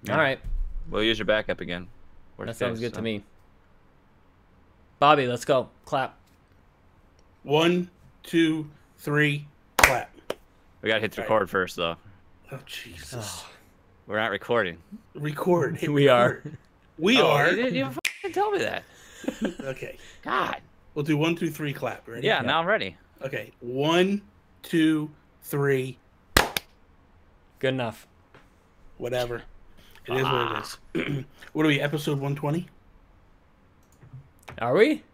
Yeah. All right. We'll use your backup again. That sounds good to me. Bobby, let's go. Clap. 1, 2, 3, clap. We gotta hit record first, though. Oh, Jesus. We're not recording. Record. Hit We record. are. We are. You didn't even tell me that. Okay. God. We'll do 1, 2, 3, clap. Ready? Yeah, now I'm ready. Okay. 1, 2, 3. Good enough. Whatever. It is what it is. What are we, episode 120? Are we?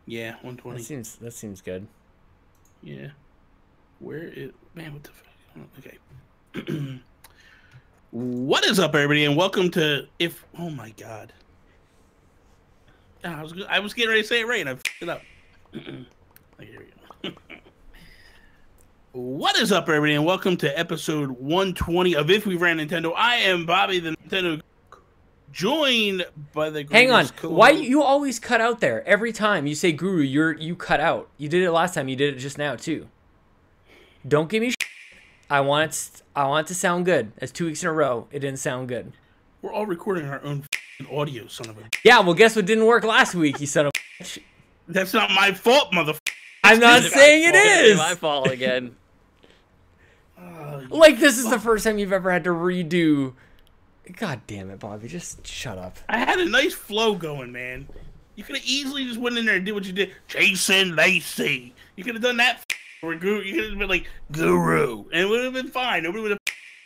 Yeah, 120. That seems good. Yeah. Where is... Man, what the fuck? Okay. What is up, everybody, and welcome to... Oh, my God. I was getting ready to say it right, and I f***ed it up. Okay, here we go. What is up, everybody, and welcome to episode 120 of If We Ran Nintendo. I am Bobby, the Nintendo, joined by the... Hang on. Why you always cut out there? Every time you say guru, you cut out. You did it last time. You did it just now, too. Don't give me shit. I want it to sound good. That's 2 weeks in a row. It didn't sound good. We're all recording our own audio, son of a... Yeah, well, guess what didn't work last week, you son of a... That's not my fault, motherfucker. I'm not saying it is. It's my fault again. Like, this is the first time you've ever had to redo... God damn it, Bobby. Just shut up. I had a nice flow going, man. You could have easily just went in there and did what you did. Jason Lacy. You could have done that. Or guru. You could have been like, guru. And it would have been fine. Nobody would have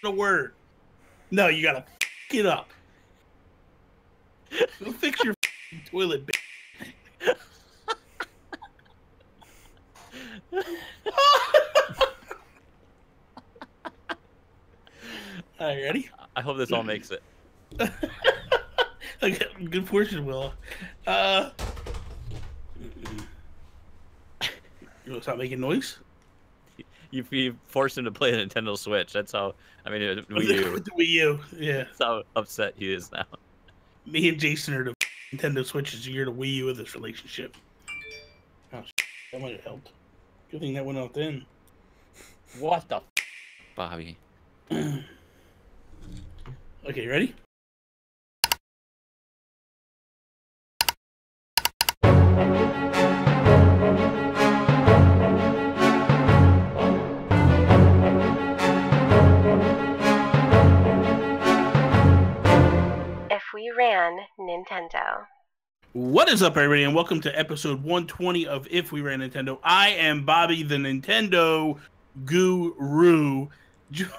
a word. No, you gotta it up. Go fix your toilet, bitch. All right, ready? I hope this all makes it. Okay, good fortune, Will. You want to stop making noise? You forced him to play a Nintendo Switch. That's how. I mean, Wii U. The Wii U, yeah. That's how upset he is now. Me and Jason are the Nintendo Switches. You're the Wii U of this relationship. Oh, that might have helped. Good thing that went out then. What the Bobby? Okay, ready? If we ran Nintendo. What is up, everybody, and welcome to episode 120 of If We Ran Nintendo. I am Bobby, the Nintendo Guru, joined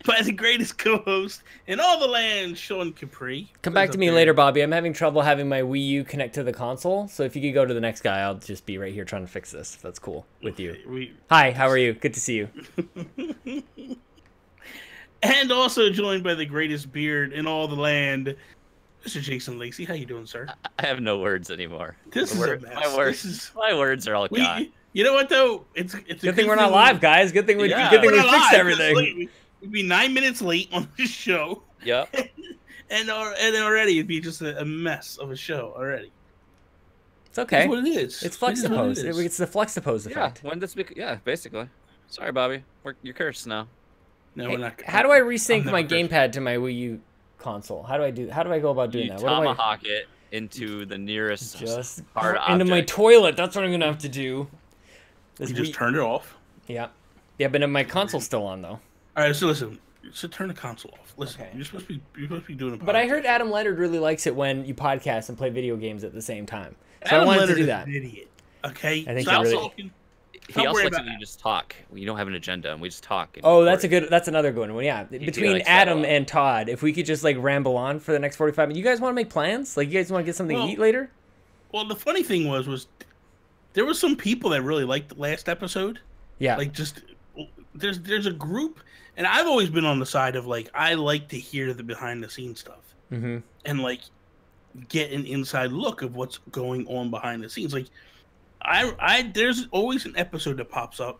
by the greatest co-host in all the land, Sean Capri. Come back to me later, Bobby. I'm having trouble having my Wii U connect to the console, so if you could go to the next guy, I'll just be right here trying to fix this, if that's cool with you. Hi, how are you? Good to see you. And also joined by the greatest beard in all the land, Mr. Jason Lacy. How you doing, sir? I have no words anymore. This is a mess. My words are all gone. You know what though? It's a good thing we're not live, guys. Good thing we fixed everything. We'd be 9 minutes late on the show. Yep. and already it'd be just a mess of a show already. It's okay. That's what it is. It's Flexipose. It's the Flexipose effect. Yeah. When this basically. Sorry, Bobby. You're cursed now. No, we're not. How do I resync my gamepad to my Wii U console? How do I go about doing that? You tomahawk it into the nearest just hard into object. my toilet. That's what I'm gonna have to do. You just turned it off. Yeah, but my console's still on though. All right, so listen. So turn the console off. Listen, okay. You're supposed to be doing a podcast. But I heard Adam Leonard really likes it when you podcast and play video games at the same time. So Adam I wanted Leonard to do that. Is an idiot. Okay. I think he also likes when you just talk. You don't have an agenda, and we just talk. Oh, that's another good one. Yeah, between Adam and Todd, if we could just like ramble on for the next 45 minutes. You guys want to make plans? Like, you guys want to get something to eat later? Well, the funny thing was there was some people that really liked the last episode. Yeah. Like, just there's a group, and I've always been on the side of like I like to hear the behind the scenes stuff, and like get an inside look of what's going on behind the scenes. Like, there's always an episode that pops up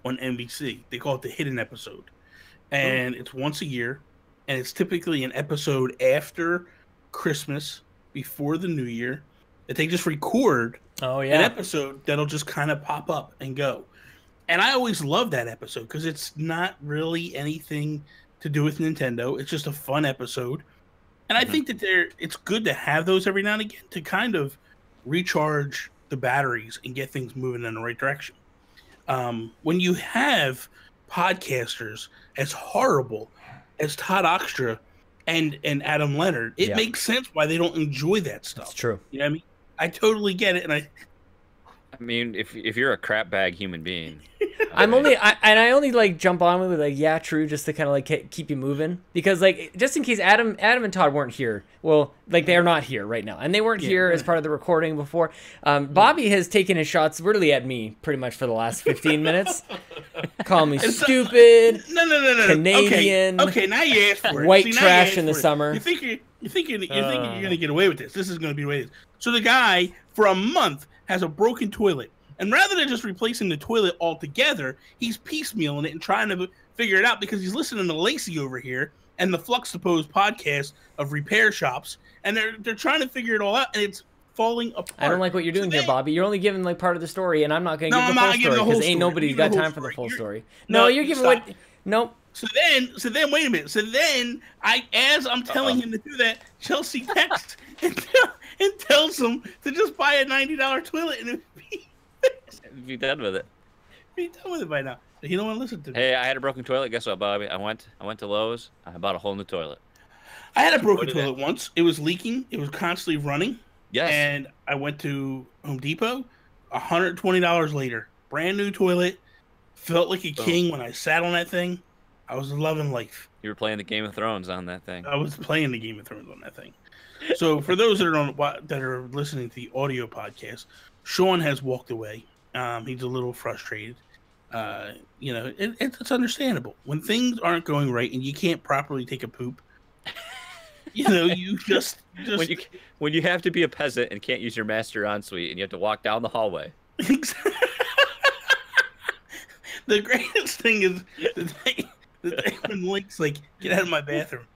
on NBC. They call it the hidden episode, and it's once a year, and it's typically an episode after Christmas, before the New Year, that they just record an episode that'll just kind of pop up and go. And I always love that episode because it's not really anything to do with Nintendo. It's just a fun episode. And I think that it's good to have those every now and again to kind of recharge the batteries and get things moving in the right direction. When you have podcasters as horrible as Todd Oxtra and Adam Leonard, it makes sense why they don't enjoy that stuff. That's true. You know what I mean? I totally get it, and I mean, if you're a crap bag human being, I only like jump on with like, yeah, true, just to kind of like keep you moving, because like just in case Adam and Todd weren't here, well, like they're not here right now, and they weren't here as part of the recording before. Bobby has taken his shots really at me pretty much for the last 15 minutes, calling me stupid, no, Canadian, okay, now you asked for it. white trash in the summer. You think you're gonna get away with this? This is gonna be the way it is. So the guy for a month has a broken toilet. And rather than just replacing the toilet altogether, he's piecemealing it and trying to figure it out because he's listening to Lacy over here and the Fluxtaposed podcast of repair shops, and they're trying to figure it all out, and it's falling apart. I don't like what you're doing here, Bobby. You're only giving like part of the story, and I'm not going to give the full story because ain't nobody got time for the full story. No, you're giving what? Nope. So then, wait a minute. So then, as I'm telling him to do that, Chelsea texts and tells him to just buy a $90 toilet and be done with it. Be done with it by now. You don't want to listen to me. Hey, I had a broken toilet. Guess what, Bobby? I went to Lowe's. I bought a whole new toilet. I had a broken toilet once. It was leaking. It was constantly running. Yes. And I went to Home Depot. $120 later, brand new toilet. Felt like a king when I sat on that thing. I was loving life. You were playing the Game of Thrones on that thing. I was playing the Game of Thrones on that thing. So for those that are listening to the audio podcast, Sean has walked away. He's a little frustrated. It's understandable when things aren't going right and you can't properly take a poop. You just when you have to be a peasant and can't use your master ensuite and you have to walk down the hallway. The greatest thing is the day when Link's like, "Get out of my bathroom!"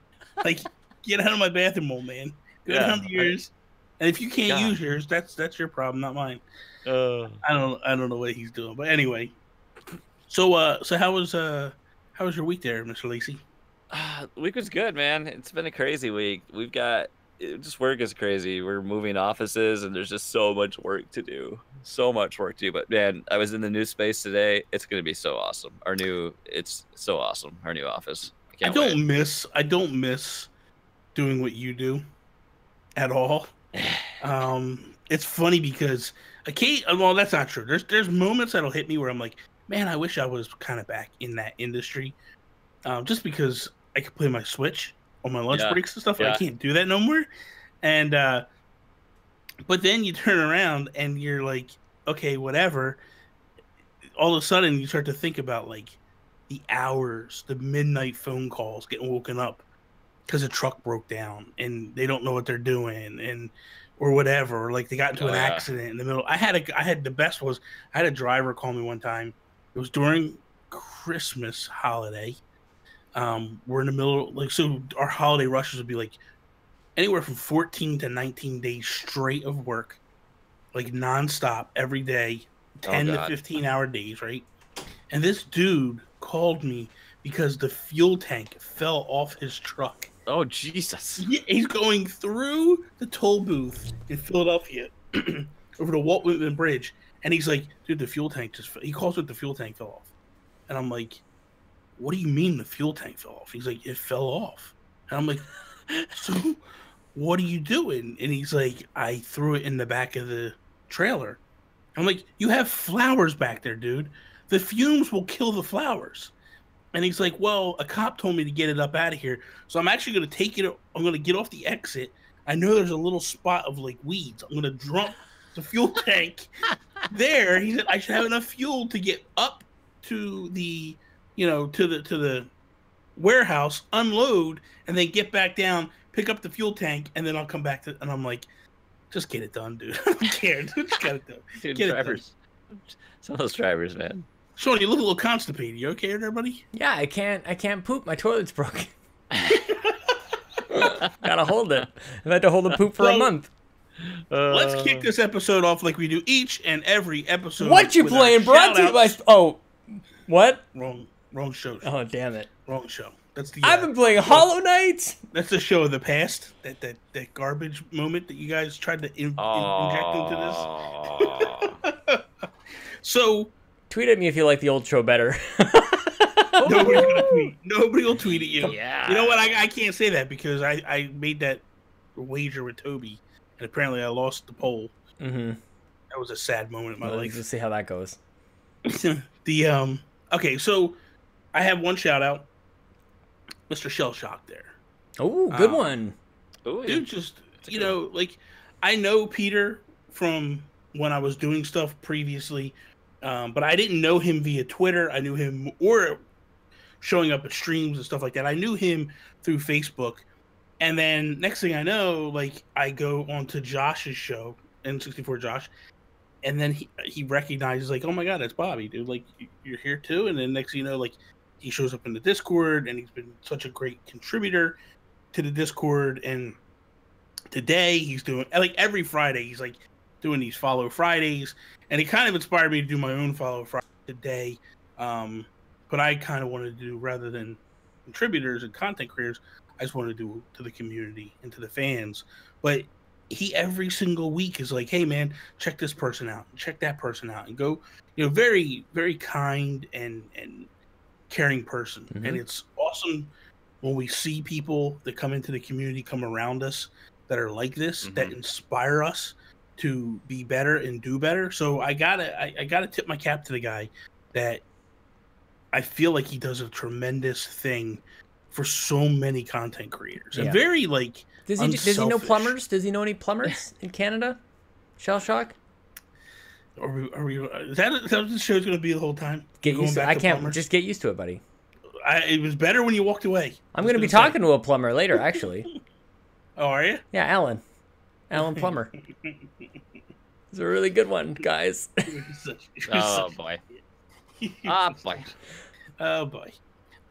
Like, get out of my bathroom, old man. Go down to yours. And if you can't use yours, that's your problem, not mine. I don't know what he's doing, but anyway. So how was your week there, Mr. Lacy? The week was good, man. It's been a crazy week. We've got just work is crazy. We're moving offices, and there's just so much work to do. So much work to do. But man, I was in the new space today. It's gonna be so awesome. It's so awesome. Our new office. I don't miss doing what you do at all. It's funny because well, that's not true. There's moments that'll hit me where I'm like, man, I wish I was kind of back in that industry. Just because I could play my Switch on my lunch breaks and stuff. I can't do that no more. And but then you turn around and you're like, okay, whatever. All of a sudden you start to think about like the hours, the midnight phone calls, getting woken up because a truck broke down and they don't know what they're doing or whatever, or like they got into an accident in the middle. I had the best was I had a driver call me one time. It was during Christmas holiday. We're in the middle, so our holiday rushes would be like anywhere from 14 to 19 days straight of work, like nonstop every day, 10 to 15 hour days, right? And this dude called me because the fuel tank fell off his truck. Oh, Jesus. Yeah, he's going through the toll booth in Philadelphia over the Walt Whitman Bridge. And he's like, dude, the fuel tank he calls it the fuel tank fell off. And I'm like, what do you mean the fuel tank fell off? He's like, it fell off. And I'm like, so what are you doing? And he's like, I threw it in the back of the trailer. I'm like, you have flowers back there, dude. The fumes will kill the flowers. And he's like, well, a cop told me to get it up out of here. So I'm actually going to take it. I'm going to get off the exit. I know there's a little spot of like weeds. I'm going to dump the fuel tank there. He said, I should have enough fuel to get up to the, to the warehouse, unload, and then get back down, pick up the fuel tank, and then I'll come back and I'm like, just get it done, dude. I don't care. Just get it done. Dude, get drivers. It done. Some of those drivers, man. Sean, you look a little constipated. You okay there, buddy? Yeah, I can't poop. My toilet's broken. Gotta hold it. I've had to hold the poop for a month. Let's kick this episode off like we do each and every episode. What you playing? Brought to you by... Oh, what? Wrong show. Oh, damn it. Wrong show. That's the. I've been playing Hollow Knight. That's the show of the past. That garbage moment that you guys tried to inject into this. So tweet at me if you like the old show better. nobody's gonna tweet. Nobody will tweet at you. Yeah. You know what? I can't say that because I made that wager with Toby, and apparently I lost the poll. Mm-hmm. That was a sad moment in my life. Let's see how that goes. Okay, so I have one shout out, Mr. Shell Shock there. Oh, good one. Ooh, Dude, just like I know Peter from when I was doing stuff previously, but I didn't know him via Twitter. I knew him or showing up at streams and stuff like that. I knew him through Facebook, and then next thing I know, like I go onto Josh's show, N64 Josh, and then he recognizes like, oh my god, that's Bobby, dude. Like you're here too. And then next thing you know, like he shows up in the Discord, and he's been such a great contributor to the Discord. And today he's doing like every Friday he's like doing these Follow Fridays, and it kind of inspired me to do my own Follow Friday today. But I kind of wanted to do, rather than contributors and content creators, I just wanted to do to the community and to the fans. But he every single week is like, hey man, check this person out, check that person out, and go, very, very kind and caring person. Mm-hmm. And it's awesome when we see people that come into the community, come around us, that are like this, that inspire us to be better and do better. So I gotta tip my cap to the guy that I feel like he does a tremendous thing for so many content creators. And very like does he know plumbers? Does he know any plumbers in Canada? Shell Shock? Are we is that what the show's gonna be the whole time? Get used to it. I can't plumbers? Just get used to it, buddy. It was better when you walked away. I'm gonna be talking to a plumber later, actually. Oh, are you? Yeah, Alan Plumber. It's a really good one, guys. Oh boy. Ah boy. Oh boy.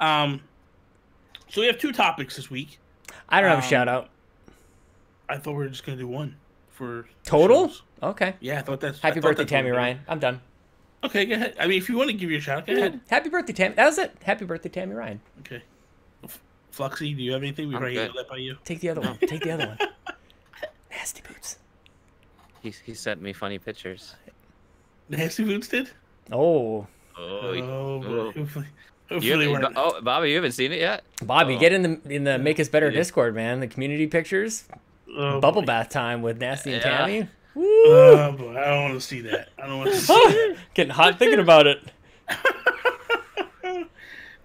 So we have two topics this week. I don't have a shout out. I thought we were just gonna do one for total. Okay. Yeah, I thought that's. Happy birthday, Tammy Ryan. I'm done. Okay, go ahead. I mean, if you want to give your shout out, go ahead. Happy birthday, Tammy. That was it. Happy birthday, Tammy Ryan. Okay. Fluxy, do you have anything before I yell that by you? Take the other one. Take the other one. Nasty Boots. He sent me funny pictures. Nasty Boots did? Oh. Oh. Hopefully Bobby, you haven't seen it yet? Bobby, get in the Make Us Better Discord, man. The community pictures. Bubble bath time with Nasty and Tammy. Boy, I don't want to see that. I don't want to see that. Getting hot thinking about it.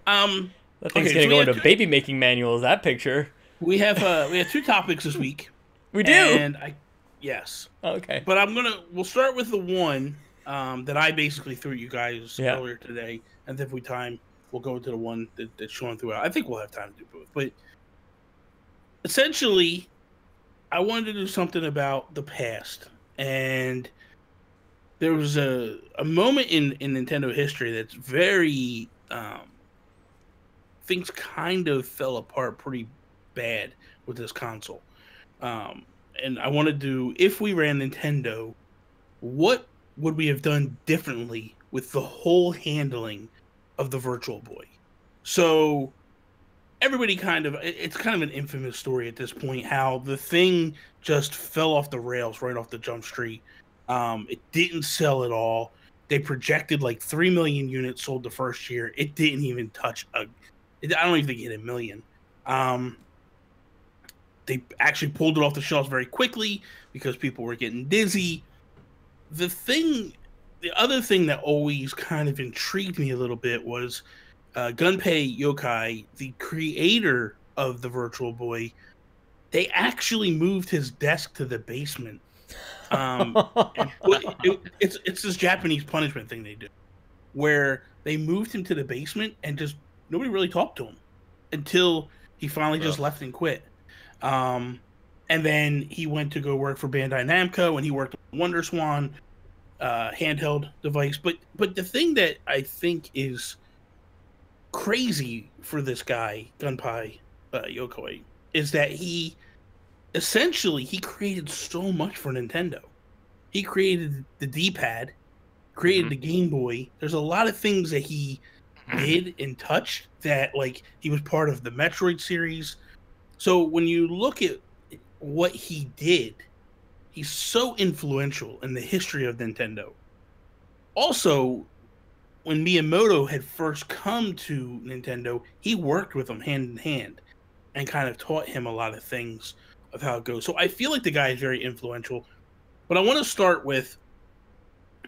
That thing's gonna go into baby making manuals. That picture. We have two topics this week. We do. And yes. Okay. But we'll start with the one that I basically threw at you guys earlier today, and then if we time, we'll go into the one that Sean threw out. I think we'll have time to do both. But essentially, I wanted to do something about the past, and there was a moment in Nintendo history that's very things kind of fell apart pretty bad with this console. And I want to do, if we ran Nintendo, what would we have done differently with the whole handling of the Virtual Boy? So everybody it's kind of an infamous story at this point, how the thing just fell off the rails right off the jump street. It didn't sell at all. They projected like 3 million units sold the first year. It didn't even touch I don't even think it hit 1 million. They actually pulled it off the shelves very quickly because people were getting dizzy. The other thing that always kind of intrigued me a little bit was Gunpei Yokoi, the creator of the Virtual Boy. They actually moved his desk to the basement. It's this Japanese punishment thing they do, where they moved him to the basement and just nobody really talked to him until he finally just left and quit. And then he went to go work for Bandai Namco, and he worked on Wonder Swan handheld device. But the thing that I think is crazy for this guy, Gunpei Yokoi, is that he created so much for Nintendo. He created the D-pad, created the Game Boy. There's a lot of things that he did and touched that, like, he was part of the Metroid series. So when you look at what he did, he's so influential in the history of Nintendo. Also, when Miyamoto had first come to Nintendo, he worked with him hand in hand and kind of taught him a lot of things of how it goes. So I feel like the guy is very influential. But I want to start with,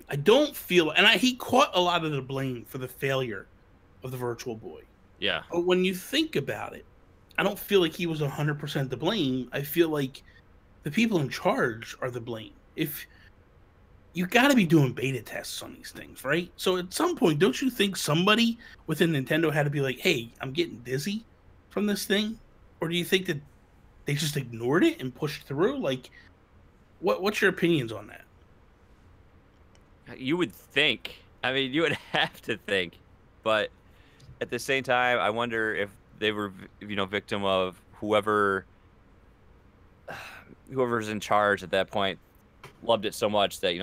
I don't feel, and he caught a lot of the blame for the failure of the Virtual Boy. Yeah. But when you think about it, I don't feel like he was 100% to blame. I feel like the people in charge are the blame. If you got to be doing beta tests on these things, right? So at some point, don't you think somebody within Nintendo had to be like, hey, I'm getting dizzy from this thing? Or do you think that they just ignored it and pushed through? Like, what's your opinions on that? You would think. I mean, you would have to think. But at the same time, I wonder if they were, victim of whoever's in charge at that point loved it so much that,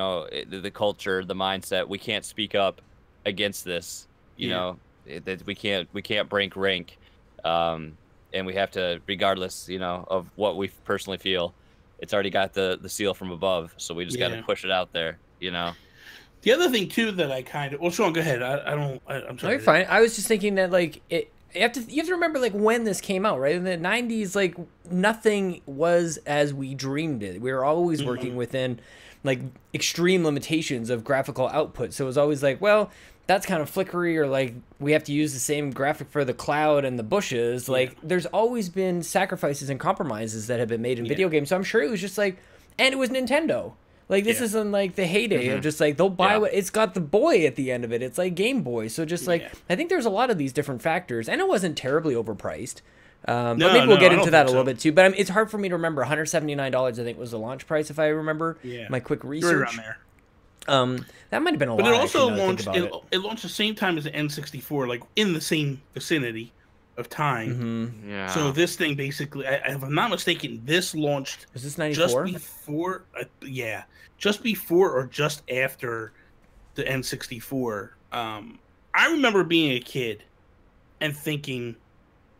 the culture, the mindset, we can't speak up against this, that we can't break rank. And we have to, regardless, of what we personally feel, it's already got the seal from above. So we just got to push it out there, The other thing too that I kind of, well, Sean, go ahead. I'm sorry. No, you're fine. I was just thinking that like you have to remember like when this came out, right? In the 90s, like nothing was as we dreamed it. We were always working within like extreme limitations of graphical output. So it was always like, well, that's kind of flickery, or like we have to use the same graphic for the cloud and the bushes. Like there's always been sacrifices and compromises that have been made in video games. So I'm sure it was just like, and it was Nintendo. Like this isn't like the heyday of just like they'll buy what it's got, the boy at the end of it. It's like Game Boy. So just like I think there's a lot of these different factors, and it wasn't terribly overpriced. But maybe we'll get into that a little bit too. But it's hard for me to remember. $179 I think was the launch price if I remember my quick research. Right around there. That might have been a lot. But it also launched. It launched the same time as the N64, like in the same vicinity of time. Yeah. So this thing basically, if I'm not mistaken, this launched. Was this 94? Just before, just before or just after the N64. I remember being a kid and thinking,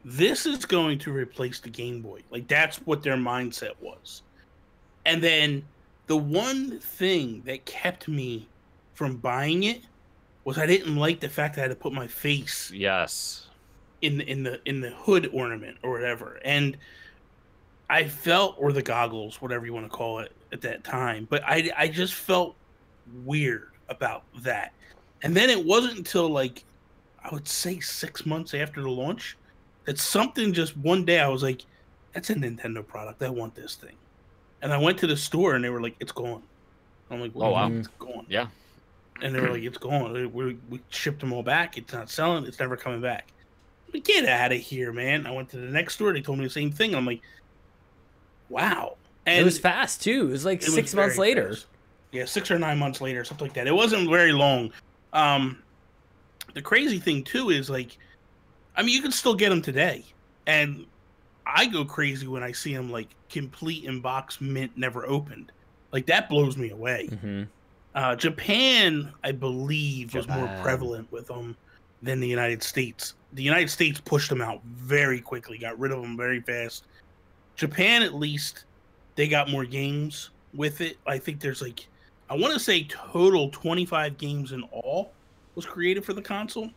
this is going to replace the Game Boy. Like that's what their mindset was. And then the one thing that kept me from buying it was I didn't like the fact that I had to put my face in the hood ornament or whatever. And I felt, or the goggles, whatever you want to call it at that time, but I just felt weird about that. And then it wasn't until like, I would say 6 months after the launch, that something just one day I was like, that's a Nintendo product. I want this thing. And I went to the store and they were like, it's gone. I'm like, well, wow, it's gone. Yeah. And they were like, it's gone. We shipped them all back. It's not selling. It's never coming back. Like, get out of here, man. I went to the next store. They told me the same thing. I'm like, wow. And it was fast too. It was like 6 months later. Fast. Yeah, 6 or 9 months later, something like that. It wasn't very long. The crazy thing too is like, I mean, you can still get them today. And I go crazy when I see them like complete in box, mint, never opened. Like that blows me away. Japan, I believe, was more prevalent with them than the United States. The United States pushed them out very quickly, got rid of them very fast. Japan, at least, they got more games with it. I think there's like, I want to say total 25 games in all was created for the console.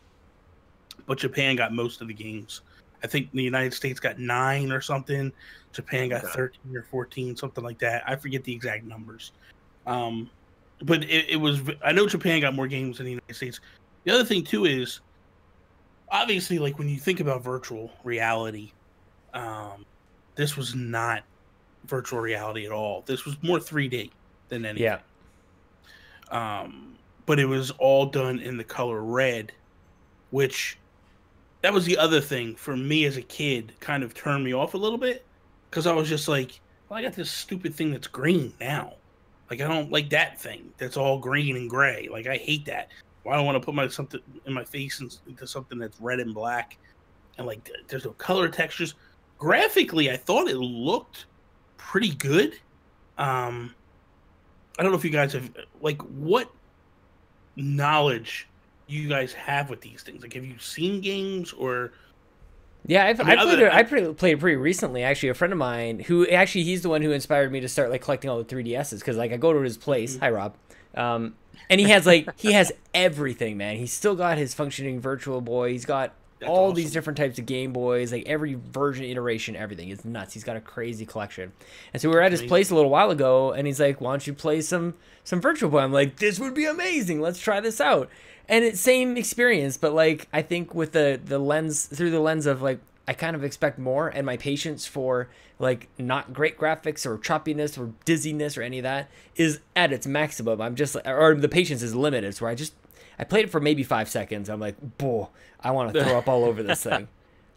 But Japan got most of the games. I think the United States got 9 or something. Japan got 13 or 14, something like that. I forget the exact numbers. But it was, I know Japan got more games than the United States. The other thing too is, obviously, like when you think about virtual reality, this was not virtual reality at all. This was more 3D than anything. Yeah. But it was all done in the color red, which that was the other thing for me as a kid, kind of turned me off a little bit, because I was just like, well, I got this stupid thing that's green now. Like, I don't like that thing that's all green and gray. Like, I hate that. Well, I don't want to put something in my face into something that's red and black. And, like, there's no color textures. Graphically, I thought it looked pretty good. I don't know if you guys have, like, what knowledge you guys have with these things? Like, have you seen games or? Yeah, I mean, played it pretty recently. Actually, a friend of mine he's the one who inspired me to start like collecting all the 3DSs because like I go to his place. Hi, Rob. And he has everything, man. He's still got his functioning Virtual Boy. He's got all these different types of Game Boys, like every version, iteration, everything. It's nuts. He's got a crazy collection. And so we were at his place a little while ago, and he's like, "Why don't you play some Virtual Boy?" I'm like, "This would be amazing. Let's try this out." And it's same experience, but like I think with the lens through the lens of like I kind of expect more, and my patience for like not great graphics or choppiness or dizziness or any of that is at its maximum. I'm just or the patience is limited. So I played it for maybe 5 seconds. I'm like, "Boy, I want to throw up all over this thing."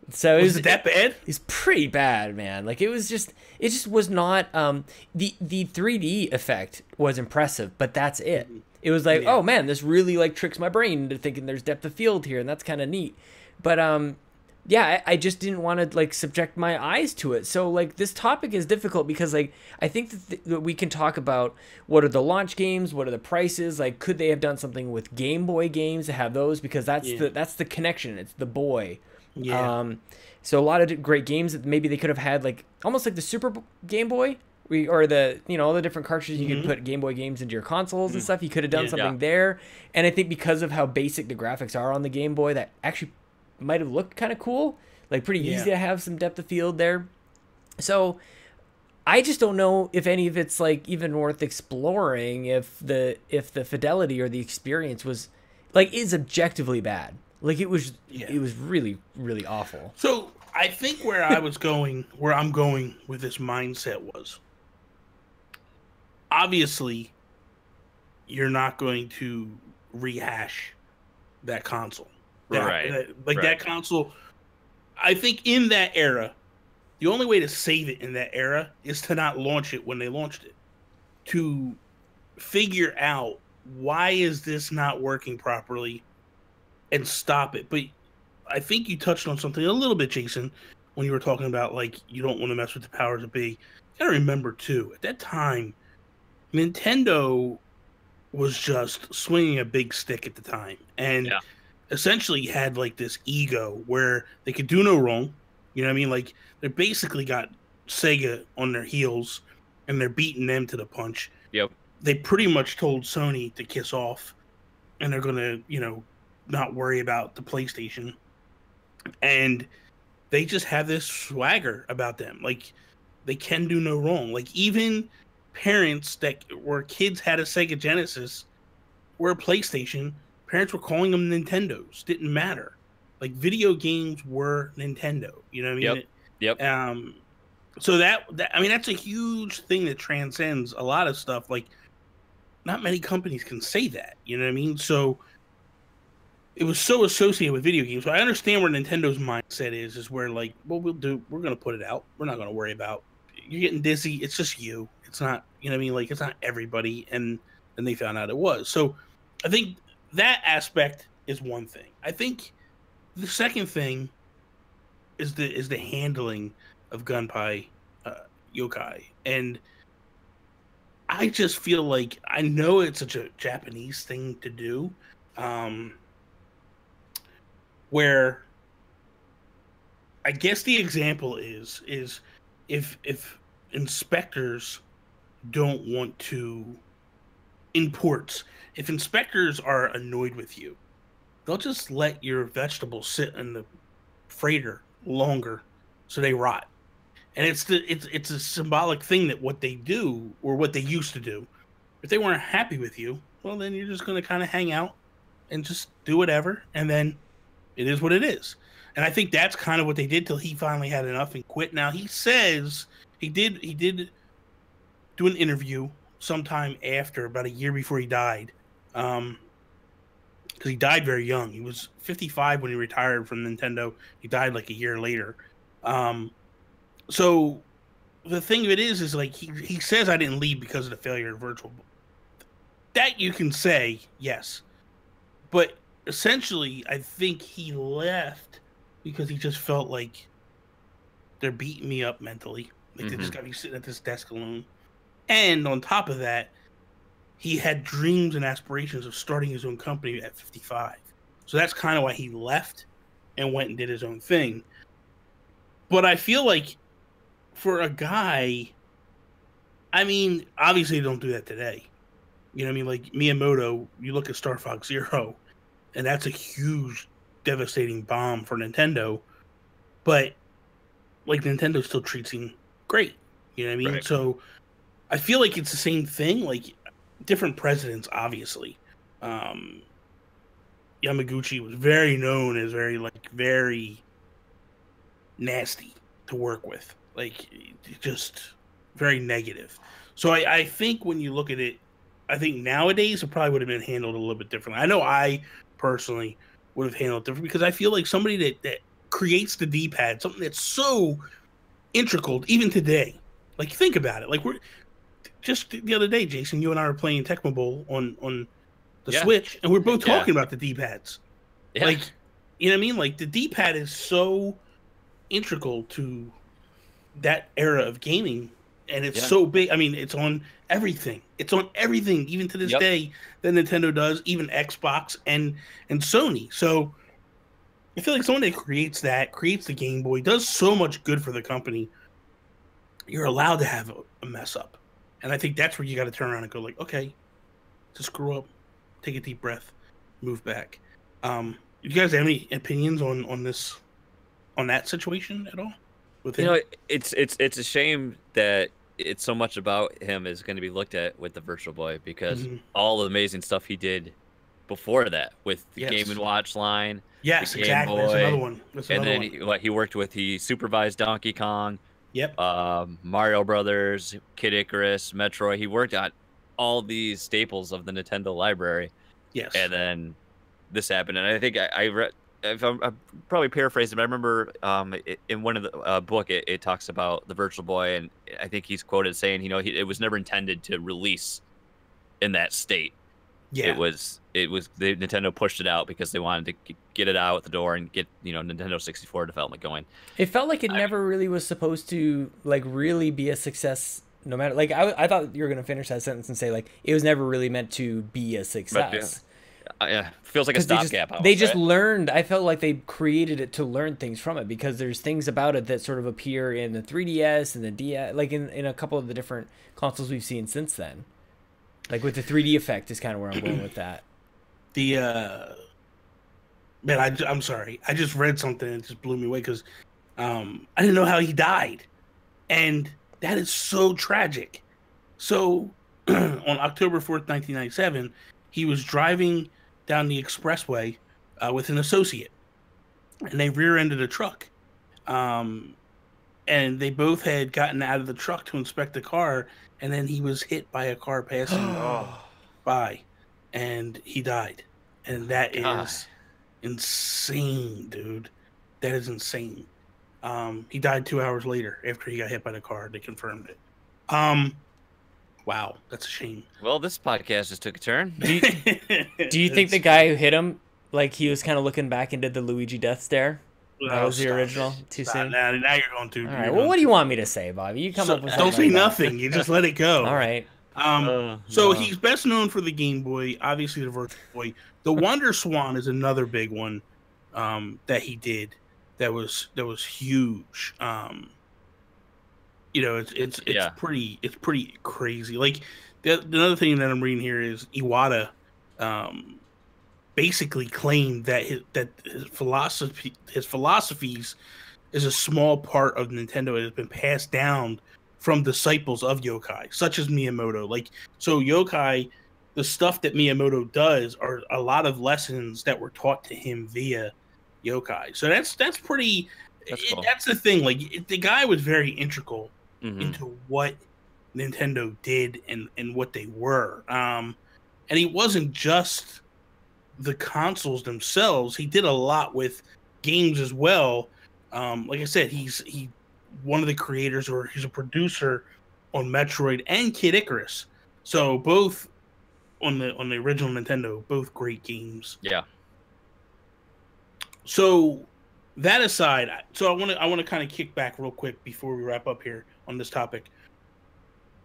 So was it that bad? It's pretty bad, man. Like it just was not the 3D effect was impressive, but that's it. It was like, oh man, this really like tricks my brain into thinking there's depth of field here, and that's kind of neat. But yeah, I just didn't want to like subject my eyes to it. So like this topic is difficult because like I think that we can talk about what are the launch games, what are the prices, like could they have done something with Game Boy games to have those, because that's the connection. It's the boy. Yeah. So a lot of great games that maybe they could have had, like almost like the Super Game Boy, or the all the different cartridges you could put Game Boy games into your consoles and stuff. You could have done something there, and I think because of how basic the graphics are on the Game Boy, that actually might have looked kind of cool, like pretty easy to have some depth of field there. So I just don't know if any of it's like even worth exploring if the fidelity or the experience was like is objectively bad. Like it was really, really awful. So I think where I'm going with this mindset was, obviously, you're not going to rehash that console. That console, I think in that era, the only way to save it in that era is to not launch it when they launched it. To figure out why is this not working properly and stop it. But I think you touched on something a little bit, Jason, when you were talking about like you don't want to mess with the powers that be. You gotta remember too, at that time, Nintendo was just swinging a big stick at the time, and essentially had like this ego where they could do no wrong. You know what I mean? Like they basically got Sega on their heels, and they're beating them to the punch. Yep. They pretty much told Sony to kiss off, and they're gonna, not worry about the PlayStation. And they just have this swagger about them. Like they can do no wrong. Like even parents where kids had a Sega Genesis or a PlayStation, parents were calling them Nintendos. Didn't matter. Like video games were Nintendo. You know what I mean? Yep. So that's a huge thing that transcends a lot of stuff. Like not many companies can say that. You know what I mean? So it was so associated with video games. So I understand where Nintendo's mindset is where like, well, we're going to put it out. We're not going to worry about you're getting dizzy. It's just you. It's not, you know what I mean? Like it's not everybody. And then they found out it was. So I think that aspect is one thing. I think the second thing is the handling of Gunpei Yokoi. And I just feel like, I know it's such a Japanese thing to do, where I guess the example is if inspectors don't want to imports, if inspectors are annoyed with you, they'll just let your vegetables sit in the freighter longer so they rot. And it's a symbolic thing that what they do, or what they used to do, if they weren't happy with you, well then you're just going to kind of hang out and just do whatever, and then it is what it is. And I think that's kind of what they did till he finally had enough and quit. Now he says he did do an interview sometime after, about a year before he died, because he died very young. He was 55 when he retired from Nintendo. He died like a year later. So the thing of it is like he says, I didn't leave because of the failure of Virtual Boy. That you can say, yes. But essentially, I think he left because he just felt like they're beating me up mentally. Like they just got me sitting at this desk alone. And on top of that, he had dreams and aspirations of starting his own company at 55. So that's kind of why he left and went and did his own thing. But I feel like for a guy, I mean, obviously they don't do that today. You know what I mean? Like Miyamoto, you look at Star Fox Zero, and that's a huge, devastating bomb for Nintendo. But like Nintendo still treats him great. You know what I mean? Right. So I feel like it's the same thing. Like different presidents, obviously. Yamaguchi was very known as very nasty to work with. Like just very negative. So I think when you look at it, I think nowadays it probably would have been handled a little bit differently. I know I personally would have handled it differently because I feel like somebody that creates the D-pad, something that's so integral even today. Like think about it. Like we're just the other day, Jason, you and I were playing Tecmo Bowl on the Switch, and we're both talking about the D-pads. Yeah. Like, you know what I mean? Like the D-pad is so integral to that era of gaming, and it's so big. I mean, it's on everything. It's on everything, even to this day, that Nintendo does, even Xbox and Sony. So I feel like someone that creates the Game Boy, does so much good for the company. You're allowed to have a mess up. And I think that's where you got to turn around and go like, okay, just screw up, take a deep breath, move back. You guys have any opinions on that situation at all? With him? You know, it's a shame that it's so much about him is going to be looked at with the Virtual Boy because all the amazing stuff he did before that with the Game & Watch line. Yes, the exactly. Game Boy, That's another one. And then he worked with, he supervised Donkey Kong. Yep. Mario Brothers, Kid Icarus, Metroid. He worked on all these staples of the Nintendo library. Yes. And then this happened, and I think I read. If I'm probably paraphrasing, but I remember in one of the book it talks about the Virtual Boy, and I think he's quoted saying, you know, it was never intended to release in that state. Yeah. It was Nintendo pushed it out because they wanted to get it out the door and get, you know, Nintendo 64 development going. It felt like it never really was supposed to like really be a success. No matter, like I thought you were gonna finish that sentence and say like it was never really meant to be a success. Yeah, feels like a stopgap. They just learned. I felt like they created it to learn things from it because there's things about it that sort of appear in the 3DS and the DS, like in a couple of the different consoles we've seen since then. Like with the 3D effect is kind of where I'm going with that. Man, I'm sorry. I just read something and it just blew me away because I didn't know how he died, and that is so tragic. So on October 4th, 1997, he was driving down the expressway with an associate, and they rear-ended a truck. And they both had gotten out of the truck to inspect the car, and then he was hit by a car passing by, and he died. And that is insane, dude. That is insane. He died 2 hours later after he got hit by the car. They confirmed it. Wow, that's a shame. Well, this podcast just took a turn. Do you think the guy who hit him, like he was kind of looking back and did the Luigi death stare? That was the original. Too soon. Now you're going to. All right. Well, what do you want me to say, Bobby? You come up with. Don't say nothing. You just let it go. All right. So he's best known for the Game Boy, obviously the Virtual Boy. The Wonder Swan is another big one that he did. That was huge. You know, it's pretty crazy. Like another thing that I'm reading here is Iwata basically claimed that his philosophies is a small part of Nintendo. It has been passed down from disciples of Yokai, such as Miyamoto. Like, so Yokai, the stuff that Miyamoto does are a lot of lessons that were taught to him via Yokai. So that's pretty. Cool. That's the thing. Like, the guy was very integral into what Nintendo did and what they were. And he wasn't just the consoles themselves. He did a lot with games as well. Like I said, he's one of the creators, or he's a producer on Metroid and Kid Icarus. So both on the original Nintendo, both great games. Yeah. So that aside, so I want to kind of kick back real quick before we wrap up here on this topic.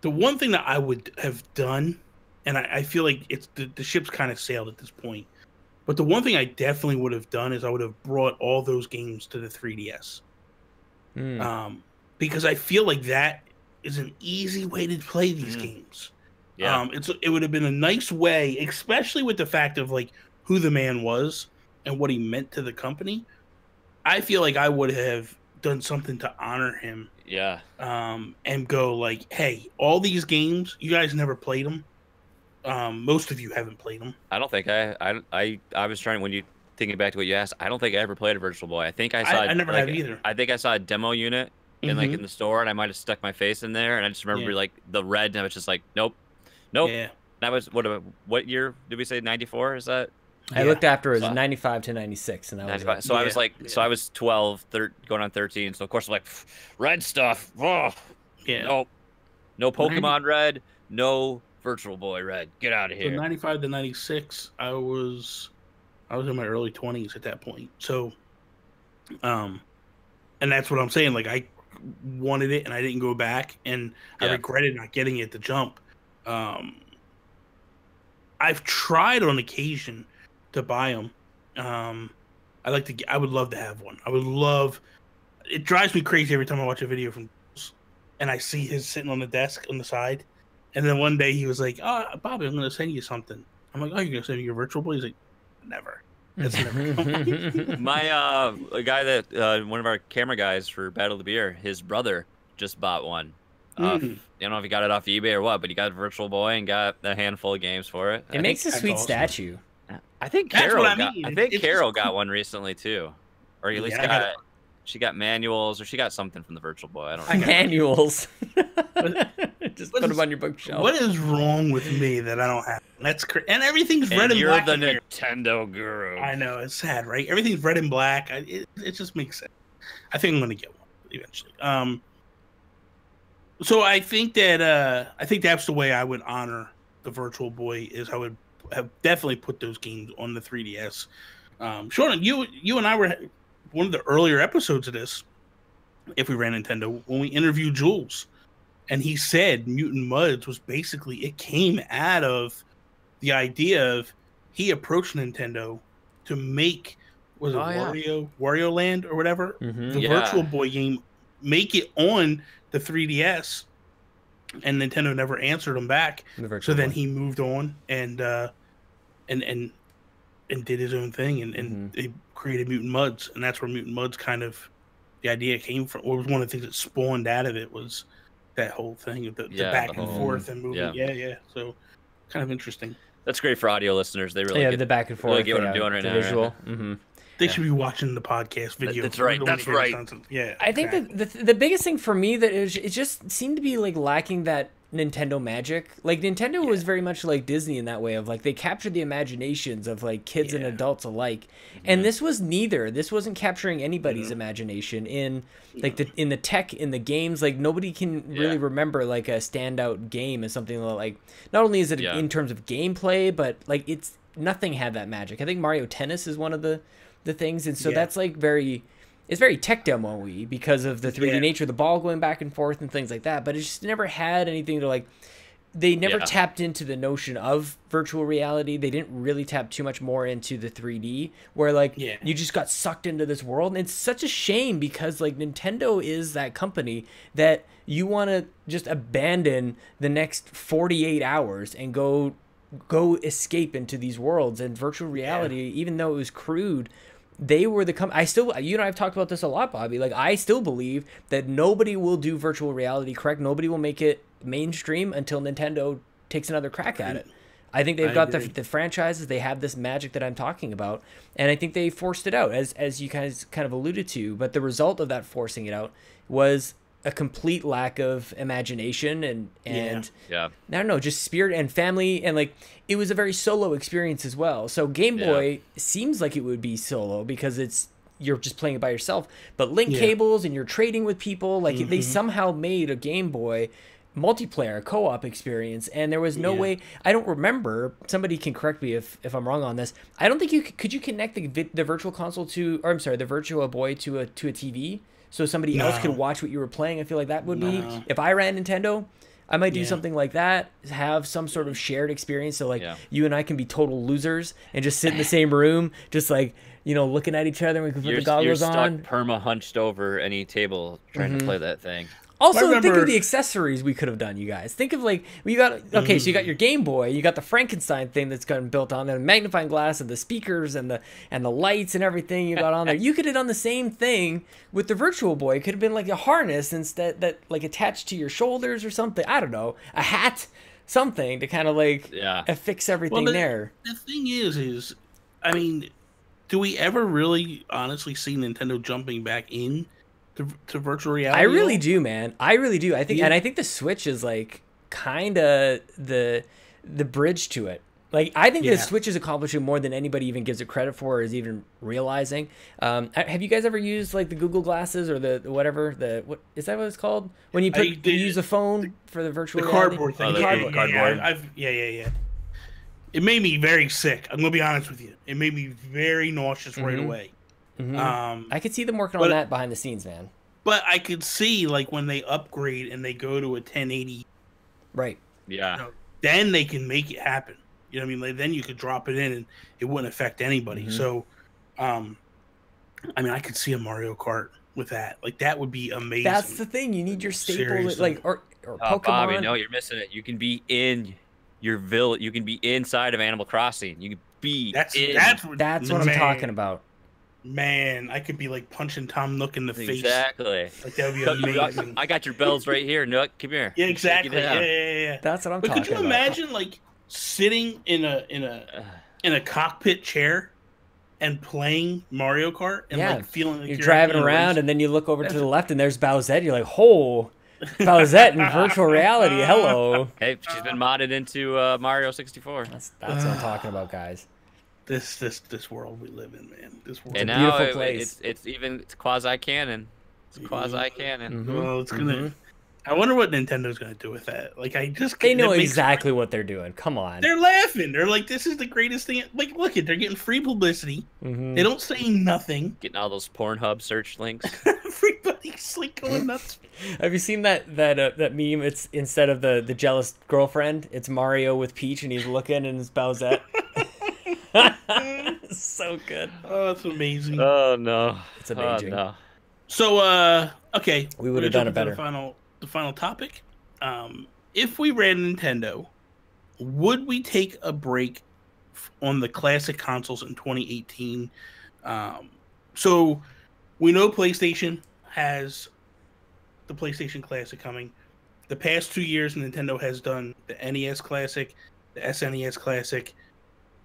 The one thing that I would have done, and I feel like it's the ship's kind of sailed at this point, But the one thing I definitely would have done is I would have brought all those games to the 3DS. Because I feel like that is an easy way to play these games. Yeah. It would have been a nice way, especially with the fact of like who the man was and what he meant to the company. I feel like I would have done something to honor him. Yeah. And go like, hey, all these games, you guys never played them. Most of you haven't played them. I don't think I was trying, when you thinking back to what you asked, I don't think I ever played a Virtual Boy. I think I saw I never have either. I think I saw a demo unit in like in the store, and I might have stuck my face in there, and I just remember like the red, and I was just like, nope. Yeah. That was what year did we say? 94? Is that? I looked after it was 95 to 96, and that was 95. So I was like, so I was 12, going on 13. So of course I'm like, red stuff. Oh, yeah. No Pokemon Red, no Virtual Boy Red. Get out of here. So 95 to 96, I was in my early 20s at that point. So, and that's what I'm saying. Like I wanted it, and I didn't go back, and I regretted not getting it to jump. I've tried on occasion to buy them. I would love to have one. It drives me crazy every time I watch a video from and I see his sitting on the desk on the side. And then one day he was like, "Oh, Bobby, I'm going to send you something." I'm like, "Oh, you're going to send me your Virtual Boy?" He's like, "Never." That's never My a guy that one of our camera guys for Battle of the Beer, his brother just bought one. I don't know if he got it off eBay or what, but he got a Virtual Boy and got a handful of games for it. It makes a sweet statue. I think Carol Carol got one recently too, or at least she got manuals, or she got something from the Virtual Boy. I don't know. Manuals. Just put them on your bookshelf. What is wrong with me that I don't have? That's and everything's red and black. You're the Nintendo guru. I know, it's sad, right? Everything's red and black. It just makes sense. I think I'm gonna get one eventually. So I think that's the way I would honor the Virtual Boy. Is I would have definitely put those games on the 3DS. Sean, you and I were one of the earlier episodes of this, if we ran Nintendo, when we interviewed Jules, and he said Mutant Mudds was basically, it came out of the idea of he approached Nintendo to make Wario Land or whatever, the Virtual Boy game, make it on the 3DS, and Nintendo never answered him back. So then he moved on and did his own thing, and they created Mutant Mudds, and that's where Mutant Mudds kind of the idea came from. Or was one of the things that spawned out of it was that whole thing of the back and forth and moving. Yeah. So kind of interesting. That's great for audio listeners. They really get the back and forth. Really get what I'm doing right now. Visual. Right? They should be watching the podcast video. That's right. That's right. Yeah. I think that the biggest thing for me that it just seemed to be like lacking that Nintendo magic. Like Nintendo was very much like Disney in that way of like they captured the imaginations of like kids and adults alike. And this was neither. This wasn't capturing anybody's imagination in like in the tech, in the games. Like nobody can really remember like a standout game as something that like not only is it in terms of gameplay, but like nothing had that magic. I think Mario Tennis is one of the things, and so that's like it's very tech demo-y because of the 3D nature, the ball going back and forth and things like that, but it just never had anything to like, they never tapped into the notion of virtual reality. They didn't really tap too much more into the 3D where like you just got sucked into this world. And it's such a shame because like Nintendo is that company that you want to just abandon the next 48 hours and go escape into these worlds. And virtual reality, even though it was crude, they were the I still, you know, I've talked about this a lot, Bobby. Like, I still believe that nobody will do virtual reality correct. Nobody will make it mainstream until Nintendo takes another crack at it. I think they've got the franchises. They have this magic that I'm talking about, and I think they forced it out, as you guys kind of alluded to. But the result of that forcing it out was a complete lack of imagination and I don't know, just spirit and family, and like it was a very solo experience as well. So Game Boy seems like it would be solo because you're just playing it by yourself, but link cables and you're trading with people. Like they somehow made a Game Boy multiplayer co-op experience, and there was no way. I don't remember. Somebody can correct me if I'm wrong on this. I don't think you could connect the virtual console to, or I'm sorry, the Virtual Boy to a TV. So somebody else could watch what you were playing. I feel like that would be, if I ran Nintendo, I might do Yeah. something like that, have some sort of shared experience. So like Yeah. you and I can be total losers and just sit in the same room, just like, looking at each other, and we can put the You're goggles stuck on. perma hunched over any table trying to play that thing. Also, think of remember- the accessories we could have done, you guys. Think of like we got okay, so you got your Game Boy, you got the Frankenstein thing that's gotten built on there, the magnifying glass and the speakers and the lights and everything you got on there. You could have done the same thing with the Virtual Boy. It could have been like a harness instead that like attached to your shoulders or something. I don't know, a hat, something to kind of like affix everything there. The thing is, I mean, do we ever really honestly see Nintendo jumping back in to virtual reality? I really do, man. I really do. I think, and I think the Switch is like kind of the bridge to it. Like, I think the Switch is accomplishing more than anybody even gives it credit for or is even realizing. Have you guys ever used like the Google glasses or the whatever? What is that? What it's called when you use a phone for the virtual reality? Cardboard thing. Oh, the cardboard. Yeah. It made me very sick. I'm gonna be honest with you. It made me very nauseous right away. I could see them working on that behind the scenes, man. But I could see like when they upgrade and they go to a 1080, right? Yeah. Then they can make it happen. You know what I mean? Like then you could drop it in and it wouldn't affect anybody. So, I mean, I could see a Mario Kart with that. Like that would be amazing. That's the thing. You need your staple, Seriously. like or Pokemon. Bobby, no, you're missing it. You can be in your village. You can be inside of Animal Crossing. You can be That's what I'm talking about. Man, I could be like punching Tom Nook in the face. Exactly. Like that would be amazing. I got your bells right here, Nook. Come here. Yeah, exactly. Yeah. That's what I'm but talking about. could you imagine like sitting in a cockpit chair and playing Mario Kart and like feeling like you're driving around and then you look over to the left and there's Bowsette. You're like, oh, Bowsette in virtual reality. Hello. Hey, she's been modded into Mario 64. That's what I'm talking about, guys. This world we live in, man. This world. And now it's quasi canon. It's quasi canon. Well, it's gonna. I wonder what Nintendo's gonna do with that. Like, they know exactly what they're doing. Come on. They're laughing. They're like, this is the greatest thing. Like, look they're getting free publicity. They don't say nothing. Getting all those Pornhub search links. Everybody's like going nuts. Have you seen that meme? It's instead of the jealous girlfriend, it's Mario with Peach and he's looking and it's Bowsette. So good. Oh, that's amazing. Oh no, it's amazing. Oh, no. So okay, we would have done it better. The final topic. If we ran Nintendo, would we take a break on the classic consoles in 2018? So we know PlayStation has the PlayStation Classic coming. The past 2 years, Nintendo has done the NES Classic, the SNES Classic.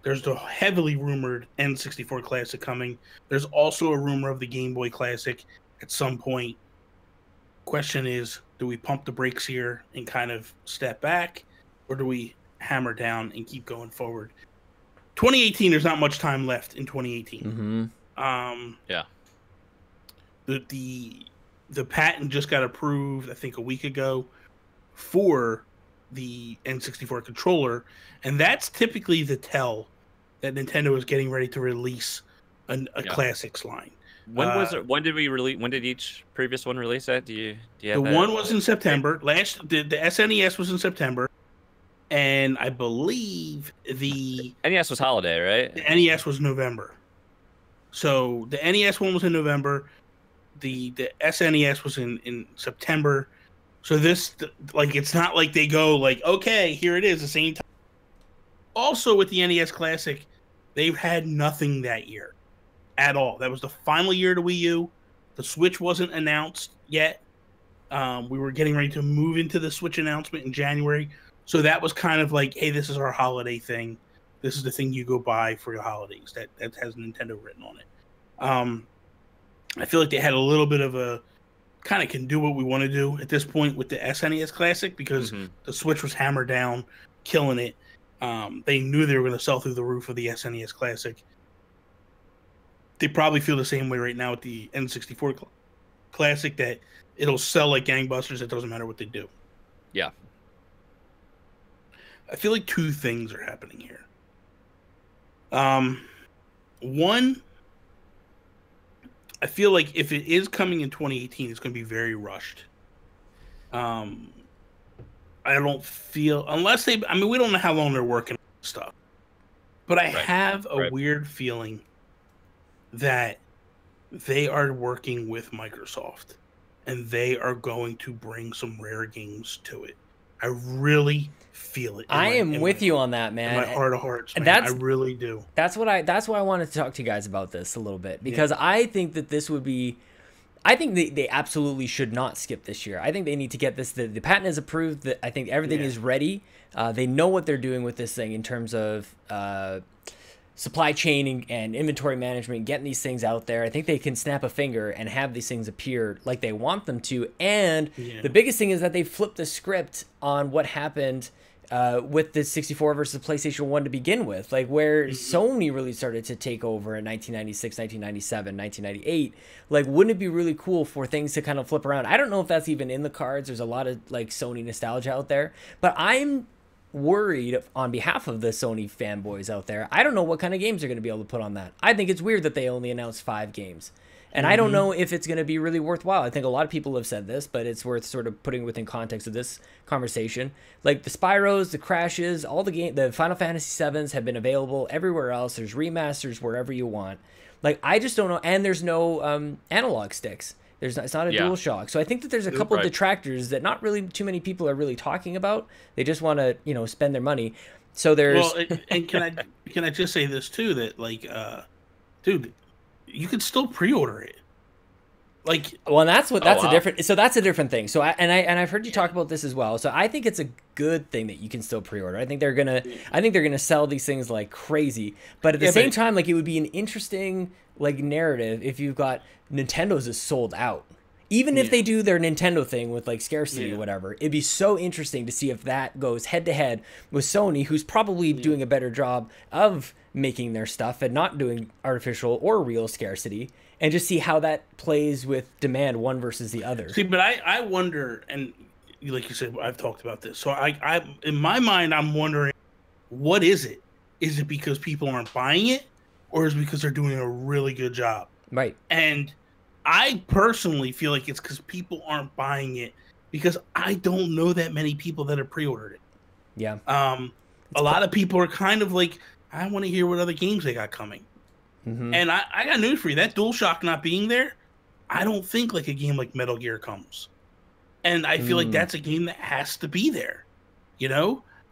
There's the heavily rumored N64 Classic coming. There's also a rumor of the Game Boy Classic at some point. Question is, do we pump the brakes here and kind of step back, or do we hammer down and keep going forward? 2018, there's not much time left in 2018. Yeah. The patent just got approved, I think, a week ago for the N64 controller, and that's typically the tell that Nintendo is getting ready to release a classics line. When was it? When did we release? When did each previous one release that? Do you have the one was in September. The SNES was in September, and I believe the NES was holiday, right? The NES was November. So the NES one was in November. The SNES was in September. So this, like, it's not like they go like, okay, here it is, the same time. Also with the NES Classic, they've had nothing that year at all. That was the final year to Wii U. The Switch wasn't announced yet. We were getting ready to move into the Switch announcement in January. So that was kind of like, hey, this is our holiday thing. This is the thing you go buy for your holidays. That has Nintendo written on it. I feel like they had a little bit of a kind of can do what we want to do at this point with the SNES Classic because the Switch was hammered down, killing it. They knew they were going to sell through the roof of the SNES Classic. They probably feel the same way right now with the N64 Classic, that it'll sell like gangbusters. It doesn't matter what they do. Yeah. I feel like two things are happening here. One, I feel like if it is coming in 2018, it's going to be very rushed. I I don't feel unless they. I mean, we don't know how long they're working on stuff, but I have a weird feeling that they are working with Microsoft, and they are going to bring some rare games to it. I really feel it. I am with you on that, man. In my heart of hearts, man. I really do. That's why I wanted to talk to you guys about this a little bit, because I think that this would be. I think they absolutely should not skip this year. I think they need to get this. The patent is approved. I think everything is ready. They know what they're doing with this thing in terms of supply chain and inventory management, getting these things out there. I think they can snap a finger and have these things appear like they want them to. And the biggest thing is that they flipped the script on what happened with the 64 versus PlayStation 1 to begin with, like where Sony really started to take over in 1996, 1997, 1998. Like, wouldn't it be really cool for things to kind of flip around? I don't know if that's even in the cards. There's a lot of like Sony nostalgia out there, but I'm worried on behalf of the Sony fanboys out there. I don't know what kind of games they're going to be able to put on that. I think it's weird that they only announced 5 games. And I don't know if it's going to be really worthwhile. I think a lot of people have said this, but it's worth sort of putting within context of this conversation. Like the Spyros, the Crashes, all the Final Fantasy VIIs have been available everywhere else. There's remasters wherever you want. Like, I just don't know. And there's no analog sticks. It's not a DualShock. So I think that there's a couple of detractors that not really too many people are really talking about. They just want to, spend their money. So there's. Well, and can I just say this too, that like, dude, you could still pre-order it. Like, well, and that's a different thing. So I've heard you talk about this as well. So I think it's a good thing that you can still pre-order. I think they're gonna sell these things like crazy. But at the same time, like, it would be an interesting like narrative if you've got Nintendo's is sold out. Even if they do their Nintendo thing with like scarcity or whatever, it'd be so interesting to see if that goes head to head with Sony, who's probably doing a better job of making their stuff and not doing artificial or real scarcity, and just see how that plays with demand one versus the other. See, but I wonder, and like you said, I've talked about this. So I in my mind, I'm wondering, what is it? Is it because people aren't buying it, or is it because they're doing a really good job? Right. And I personally feel like it's because people aren't buying it, because I don't know that many people that have pre-ordered it. Yeah. A lot of people are kind of like, I want to hear what other games they got coming. And I got news for you. That DualShock not being there, I don't think like a game like Metal Gear comes. And I feel like that's a game that has to be there,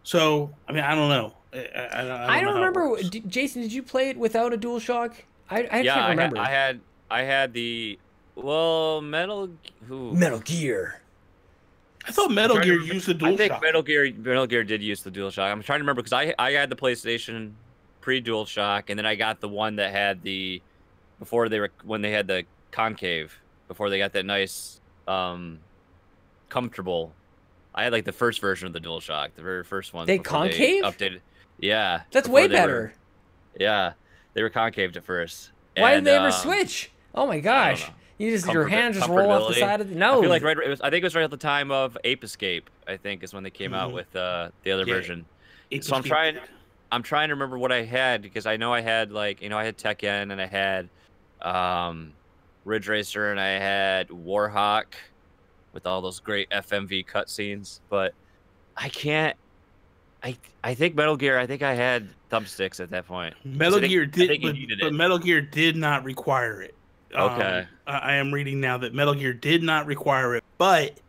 So, I mean, I don't know. I don't remember. Jason, did you play it without a DualShock? I can't remember. I had the Metal Gear. I thought Metal Gear used the DualShock. I think Metal Gear did use the DualShock. I'm trying to remember because I had the PlayStation pre-DualShock, and then I got the one that had when they had the concave, before they got that nice comfortable. I had like the first version of the DualShock, the very first one. They concave? Updated. Yeah. That's way better. They were concaved at first. Why did they ever switch? Oh my gosh. Your hands just roll off the side of the... No. I feel like I think it was right at the time of Ape Escape, I think, is when they came out with the other version. So I'm trying to remember what I had, because I know I had I had Tekken, and I had Ridge Racer, and I had Warhawk with all those great FMV cutscenes, but I can't. I think Metal Gear. I think I had thumbsticks at that point. Metal Gear did, but Metal Gear did not require it. Okay. I am reading now that Metal Gear did not require it, but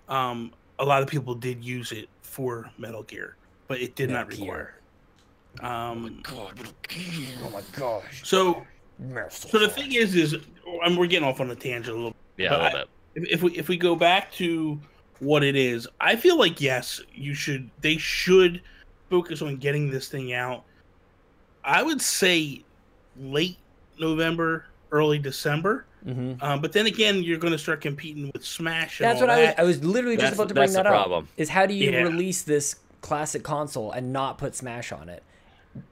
a lot of people did use it for Metal Gear, but it did not require it. Oh my god! Oh my gosh! So the thing is, and we're getting off on a tangent a little. Yeah, a little bit. If we go back to what it is, I feel like they should focus on getting this thing out. I would say late November, early December. But then again, you're going to start competing with Smash. And that's what I was literally just about to bring that up. Is how do you release this classic console and not put Smash on it,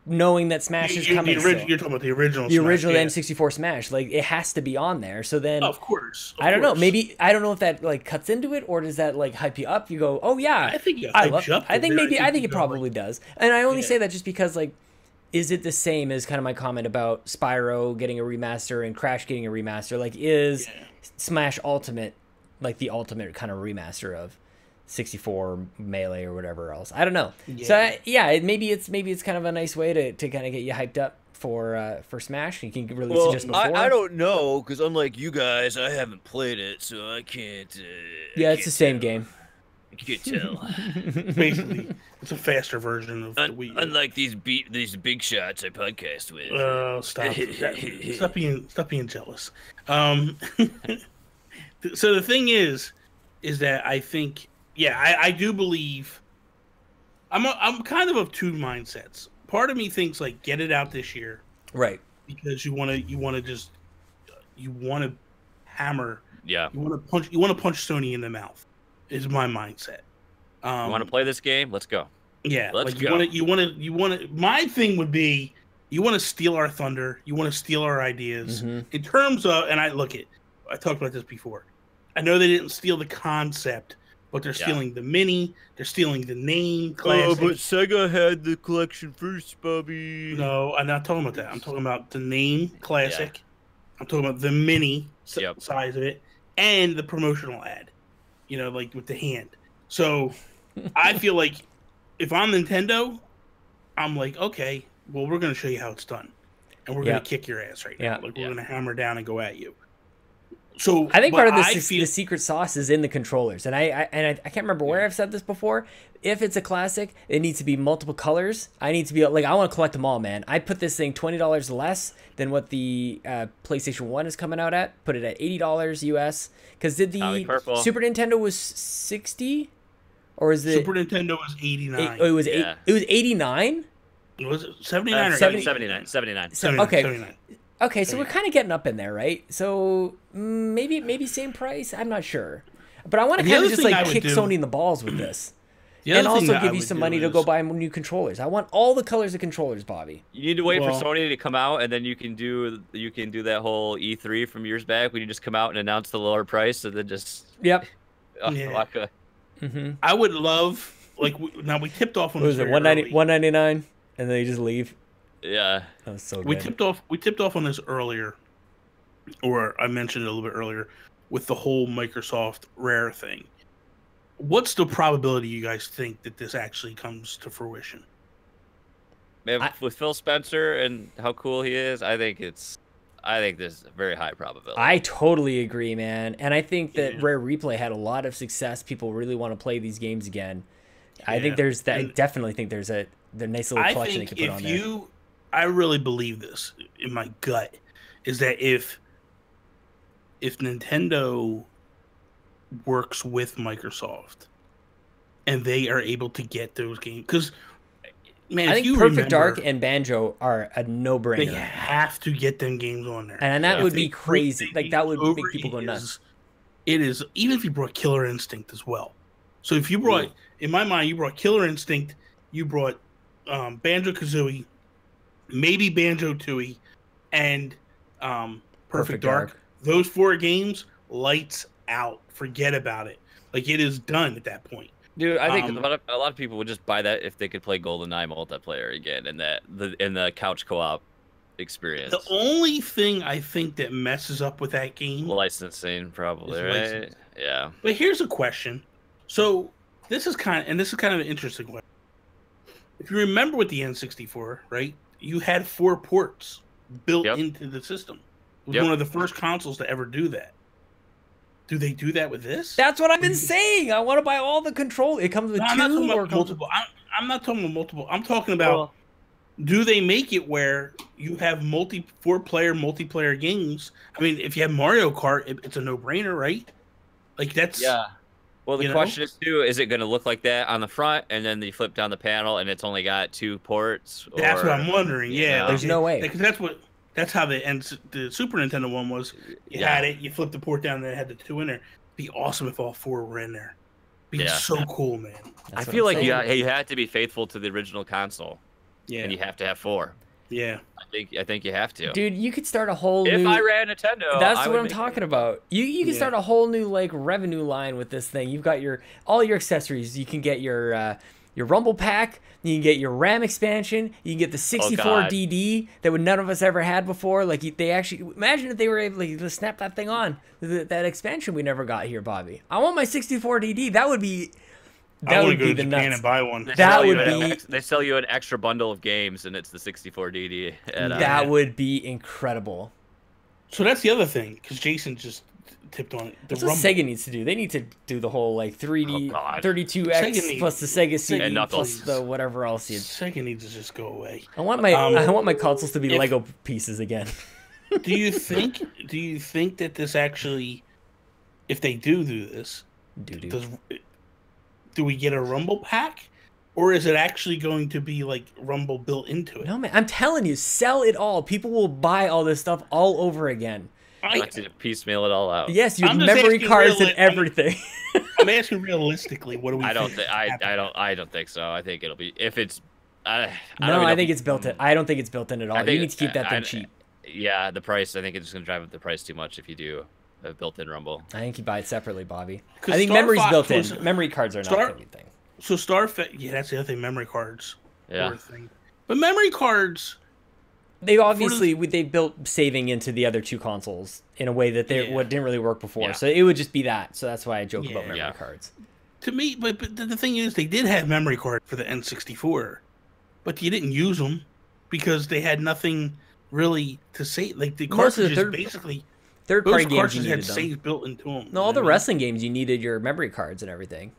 knowing that Smash is coming? You're talking about the original N64 Smash. Like, it has to be on there. So then, of course, I don't know. Maybe I don't know if that like cuts into it, or does that like hype you up? You go, oh yeah, I think I think it probably does. And I only say that just because, like, is it the same as kind of my comment about Spyro getting a remaster and Crash getting a remaster? Like, is Smash Ultimate like the ultimate kind of remaster of 64 Melee or whatever else. I don't know. Yeah. So maybe it's kind of a nice way to kind of get you hyped up for Smash. You can release it just before. I don't know, because unlike you guys, I haven't played it, so I can't. Yeah, it's the same game. I can't tell. Basically, it's a faster version of the Wii U. Unlike these big shots I podcast with. Stop! Stop being jealous. So the thing is that I think, I do believe. I'm kind of two mindsets. Part of me thinks like get it out this year, right? Because you want to hammer. Yeah. You want to punch Sony in the mouth. Is my mindset. You want to play this game? Let's go. Yeah, let's like go. You want to. My thing would be, you want to steal our thunder. You want to steal our ideas in terms of. And I talked about this before. I know they didn't steal the concept, but they're stealing the mini. They're stealing the name. Classic. Oh, but Sega had the collection first, Bobby. No, I'm not talking about that. I'm talking about the name Classic. Yeah. I'm talking about the mini size of it and the promotional ad. You know, like with the hand. So I feel like if I'm Nintendo, I'm like, okay, well, we're going to show you how it's done. And we're going to kick your ass right now. Like, we're going to hammer down and go at you. So I think part of the secret sauce is in the controllers. And I can't remember where I've said this before. If it's a classic, it needs to be multiple colors. I need to be like, I want to collect them all, man. I put this thing $20 less than what the PlayStation 1 is coming out at. Put it at $80 US. Because did the Super Nintendo was 60, or is it Super Nintendo was 89? It was 89. Was it 79 or 79? 79. Okay. 79. Okay, so we're kind of getting up in there, right? So maybe same price. I'm not sure, but I want to kind of just like kick Sony in the balls with this, and also give you some money to go buy new controllers. I want all the colors of controllers, Bobby. You need to wait for Sony to come out, and then you can do that whole E3 from years back when you just come out and announce the lower price, and then just I would love now we tipped off on what was it $199, and then you just leave. Yeah, that was so good. We tipped off on this earlier, or I mentioned it a little bit earlier, with the whole Microsoft Rare thing. What's the probability you guys think that this actually comes to fruition? Man, with Phil Spencer and how cool he is, I think there's a very high probability. I totally agree, man. And I think that Rare Replay had a lot of success. People really want to play these games again. I think there's that. I definitely think there's the nice little collection they could put on there. I really believe this in my gut, is that if Nintendo works with Microsoft and they are able to get those games, because man, I think Perfect Dark and Banjo are a no-brainer. They have to get them games on there, and that would be crazy. Like that would make people go nuts. It is, even if you brought Killer Instinct as well. So if you brought, in my mind, you brought Killer Instinct, you brought Banjo-Kazooie, maybe Banjo-Tooie, and Perfect Dark. Those 4 games, lights out. Forget about it. Like, it is done at that point. Dude, I think a lot of people would just buy that if they could play GoldenEye multiplayer again and the couch co-op experience. The only thing I think that messes up with that game, licensing, probably, right? Licensing. Yeah. But here's a question. So this is kind of an interesting question. If you remember with the N64, right? You had 4 ports built into the system. It was one of the first consoles to ever do that. Do they do that with this? That's what I've been saying. I want to buy all the control. It comes with 2 or multiple. I'm not talking about multiple. I'm talking about, do they make it where you have 4-player multiplayer games? I mean, if you have Mario Kart, it's a no-brainer, right? Like, that's... Yeah. Well, the question is, too, is it going to look like that on the front, and then you flip down the panel, and it's only got 2 ports? That's what I'm wondering, yeah. There's no way. Because that's how the Super Nintendo one was. You had it, you flipped the port down, and it had the 2 in there. It'd be awesome if all 4 were in there. It'd be so cool, man. I feel like you have to be faithful to the original console. Yeah. And you have to have 4. Yeah. I think you have to. Dude, you could start a whole If I ran Nintendo, that's what I'm talking about. You can start a whole new like revenue line with this thing. You've got all your accessories. You can get your Rumble Pack, you can get your RAM expansion, you can get the 64 DD that none of us ever had before. Like they actually imagine if they were able to snap that thing on, that expansion we never got here, Bobby. I want my 64 DD. That would be I That want to would go be to the Japan nuts. and buy one. That would be. They sell you an extra bundle of games, and it's the 64 DD. That would be incredible. So that's the other thing, because Jason just tipped on it. The That's what Rumble. Sega needs to do. They need to do the whole like 3D, Oh, God. 32X Sega plus the Sega CD And plus Knuckles. the whatever else. Sega needs to just go away. I want my consoles to be Lego pieces again. Do you think that this actually, if they do this, do we get a Rumble pack? Or is it actually going to be like Rumble built into it? No, man. I'm telling you, sell it all. People will buy all this stuff all over again. I like to piecemeal it all out. Yes, you have I'm just memory asking cards and everything. I'm asking realistically, what do we? I don't think? I don't think so. I think it'll be if it's. I think it's built in. I don't think it's built in at all. You need to keep that thing cheap. Yeah, the price. I think it's going to drive up the price too much if you do a built-in Rumble. I think you buy it separately, Bobby. I think memory's built in. Memory cards are not everything. So yeah, that's the other thing. Memory cards. Yeah. But memory cards. They obviously they built saving into the other two consoles in a way that didn't really work before. Yeah. So it would just be that. So that's why I joke about memory cards. To me, but the thing is, they did have memory cards for the N64, but you didn't use them because they had nothing really to save. Like the cartridges, basically, third-party games cartridges you had needed saves built into them. No, all the wrestling games you needed your memory cards and everything.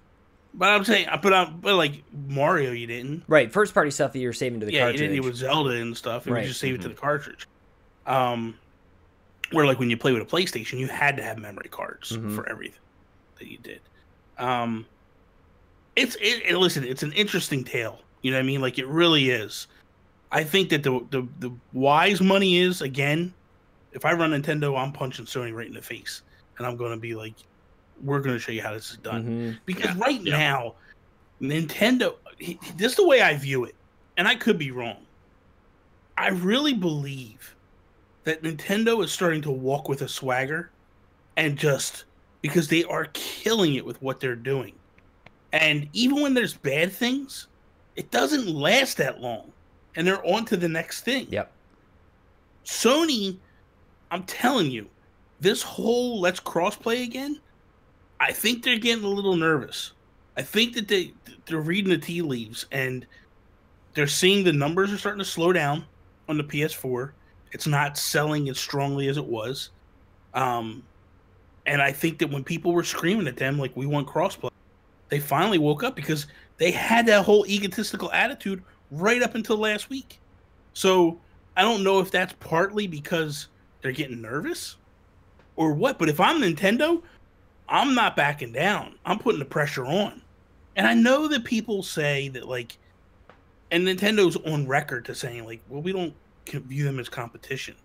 But I'm saying, but like Mario, you didn't. Right, first-party stuff that you're saving to the cartridge. Yeah, you didn't with Zelda and stuff. And you just save it to the cartridge. Where like when you play with a PlayStation, you had to have memory cards for everything that you did. Listen, it's an interesting tale. You know what I mean? Like it really is. I think that the wise money is, again, if I run Nintendo, I'm punching Sony right in the face, and I'm going to be like, we're going to show you how this is done. Because now, Nintendo, this is the way I view it, and I could be wrong. I really believe that Nintendo is starting to walk with a swagger, and just because they are killing it with what they're doing. And even when there's bad things, it doesn't last that long, and they're on to the next thing. Yep. Sony, I'm telling you, this whole let's crossplay again, I think they're getting a little nervous. I think that they're reading the tea leaves, and they're seeing the numbers are starting to slow down on the PS4. It's not selling as strongly as it was. And I think that when people were screaming at them, like, we want crossplay, they finally woke up because they had that whole egotistical attitude right up until last week. So I don't know if that's partly because they're getting nervous or what, but if I'm Nintendo, I'm not backing down. I'm putting the pressure on. And I know that people say that, like, and Nintendo's on record to saying, like, well, we don't view them as competition,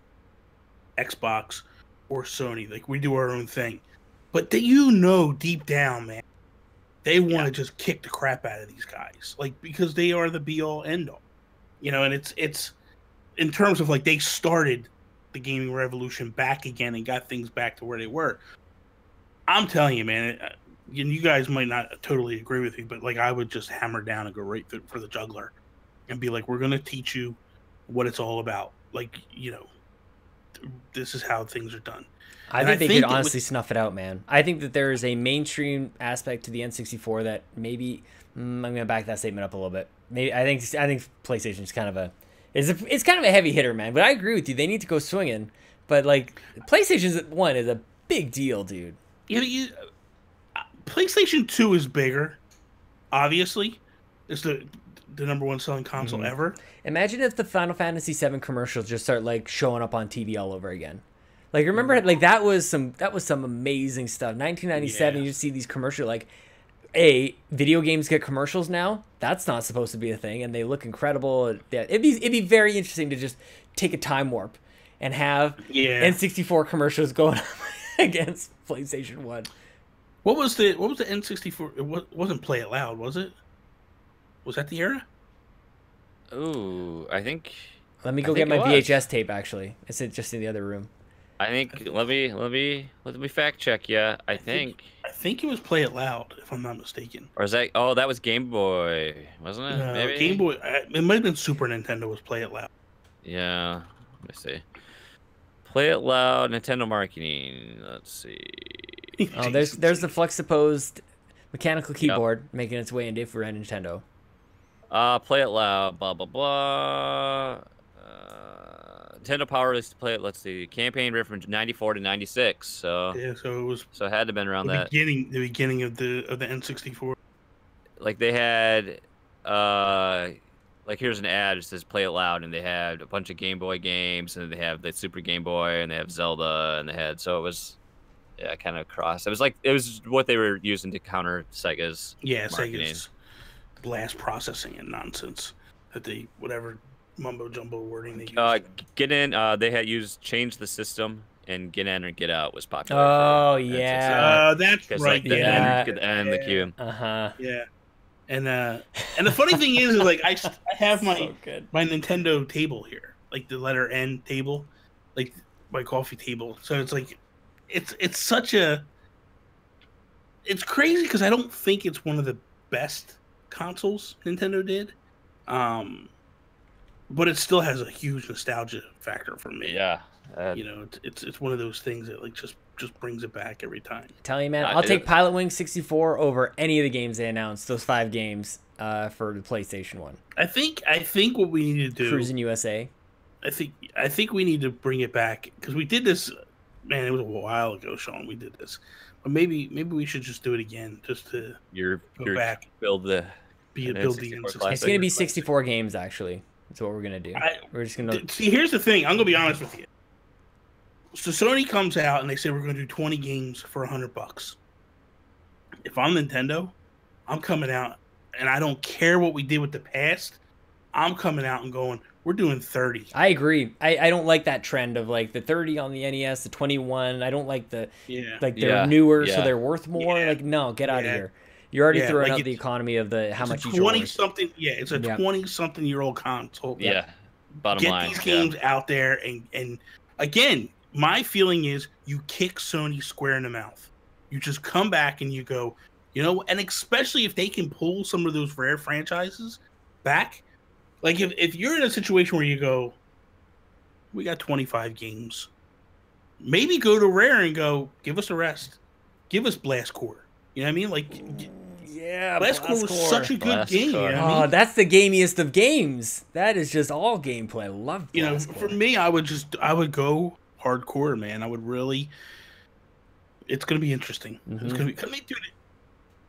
Xbox or Sony. Like, we do our own thing. But deep down, man, they want to just kick the crap out of these guys. Like, because they are the be-all, end-all. You know, and it's in terms of, like, they started the gaming revolution back again and got things back to where they were. I'm telling you, man, you guys might not totally agree with me, but like I would just hammer down and go right for the juggler and be like, we're going to teach you what it's all about. Like, you know, this is how things are done. I think they could honestly snuff it out, man. I think that there is a mainstream aspect to the N64 that maybe I'm going to back that statement up a little bit. Maybe I think PlayStation is kind of it's kind of a heavy hitter, man. But I agree with you. They need to go swinging. But like PlayStation 1 is a big deal, dude. PlayStation 2 is bigger, obviously. It's the number one selling console ever. Imagine if the Final Fantasy VII commercials just start like showing up on TV all over again. Like remember, like that was some amazing stuff. 1997, you see these commercials. Like, video games get commercials now. That's not supposed to be a thing, and they look incredible. Yeah, it'd be very interesting to just take a time warp and have N64 commercials going against PlayStation 1. What was the N64? It wasn't Play It Loud, was it? Was that the era? Ooh, I think. Let me go get my VHS tape. Actually, it's just in the other room. I think. Let me fact check. Yeah, I think it was Play It Loud, if I'm not mistaken. Or is that? Oh, that was Game Boy, wasn't it? No, maybe Game Boy. It might have been Super Nintendo. Was Play It Loud? Yeah. Let me see. Play It Loud, Nintendo marketing. Let's see. Oh, there's the Flexipose Mechanical keyboard making its way into If We Ran Nintendo. Play it loud. Blah blah blah. Nintendo Power released to play it. Let's see. Campaign ran from 94 to 96. So Yeah, so it was it had to have been around that. the beginning of the N64. Like they had like here's an ad that says play it loud, and they had a bunch of Game Boy games, and they have the Super Game Boy, and they have Zelda, and they had, so it was kind of cross. It was what they were using to counter Sega's marketing. Sega's blast processing and nonsense that they whatever mumbo jumbo wording they used. Get in, they had used change the system, and get in or get out was popular. Oh yeah, that's right. Like the end, the queue. Yeah. And the funny thing is like I have my Nintendo table here, like the letter N table, like my coffee table. So it's like, it's crazy because I don't think it's one of the best consoles Nintendo did, but it still has a huge nostalgia factor for me. Yeah, it's one of those things that like just brings it back every time. Tell you, man, I'll take Pilot Wing 64 over any of the games they announced. Those 5 games for the PlayStation 1. I think what we need to do, Cruising USA. I think we need to bring it back because we did this. Man, it was a while ago, Sean. We did this, but maybe we should just do it again, just to go back, build the N64. It's gonna be 64 games actually. That's what we're gonna do. We're just gonna see. Here's the thing. I'm gonna be honest with you. So Sony comes out and they say we're going to do 20 games for $100. If I'm Nintendo, I'm coming out and I don't care what we did with the past. I'm coming out and going, we're doing 30. I agree. I don't like that trend of like the 30 on the NES, the 21. I don't like they're newer, so they're worth more. Like, no, get out of here. You're already throwing out the economy of how much each 20-something. Yeah, it's a 20-something-year-old console. Yeah, bottom line. Get these games out there and again. My feeling is you kick Sony square in the mouth. You just come back and you go, and especially if they can pull some of those rare franchises back. Like if you're in a situation where you go, we got 25 games, maybe go to Rare and go, give us a rest. Give us Blast Core. You know what I mean? Like, yeah, Blast Core was such a good game. You know what I mean? That's the gamiest of games. That is just all gameplay. I love Blast Core. For me, I would go hardcore, man. I would really. It's going to be interesting. It's going to be.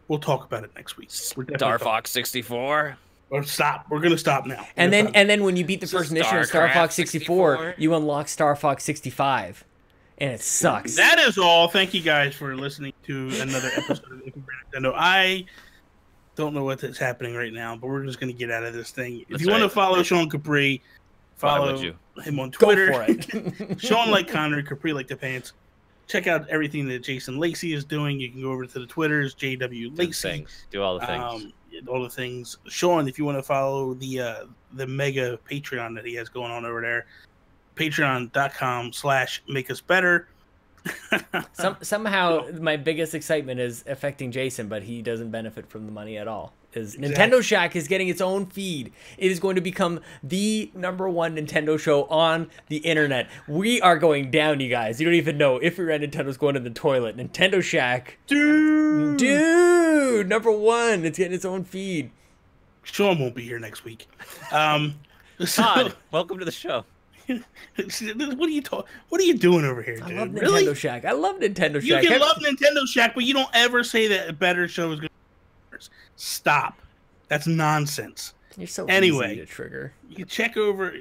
We'll talk about it next week. Star Fox 64. Or stop. We're going to stop now. And then when you beat the first mission of Star Fox 64, you unlock Star Fox 65, and it sucks. That is all. Thank you guys for listening to another episode of Nintendo. I don't know what's happening right now, but we're just going to get out of this thing. If you want to follow Sean Capri, follow him on Twitter. Go for it. Sean like Connery, Capri like the pants. Check out everything that Jason Lacy is doing. You can go over to the Twitters, JW Lacy. Do all the things. All the things. Sean, if you want to follow the mega Patreon that he has going on over there, patreon.com/makeusbetter. Somehow my biggest excitement is affecting Jason, but he doesn't benefit from the money at all. Nintendo Shack is getting its own feed. It is going to become the #1 Nintendo show on the internet. We are going down, you guys. You don't even know. If we ran Nintendo's going to the toilet. Nintendo Shack. Dude, #1. It's getting its own feed. Sean won't be here next week. Todd, welcome to the show. What are you doing over here, dude? I love Nintendo Shack. I love Nintendo Shack. You can love Nintendo Shack, but you don't ever say that a better show is good. Stop. That's nonsense. You're so easy to trigger. You check over.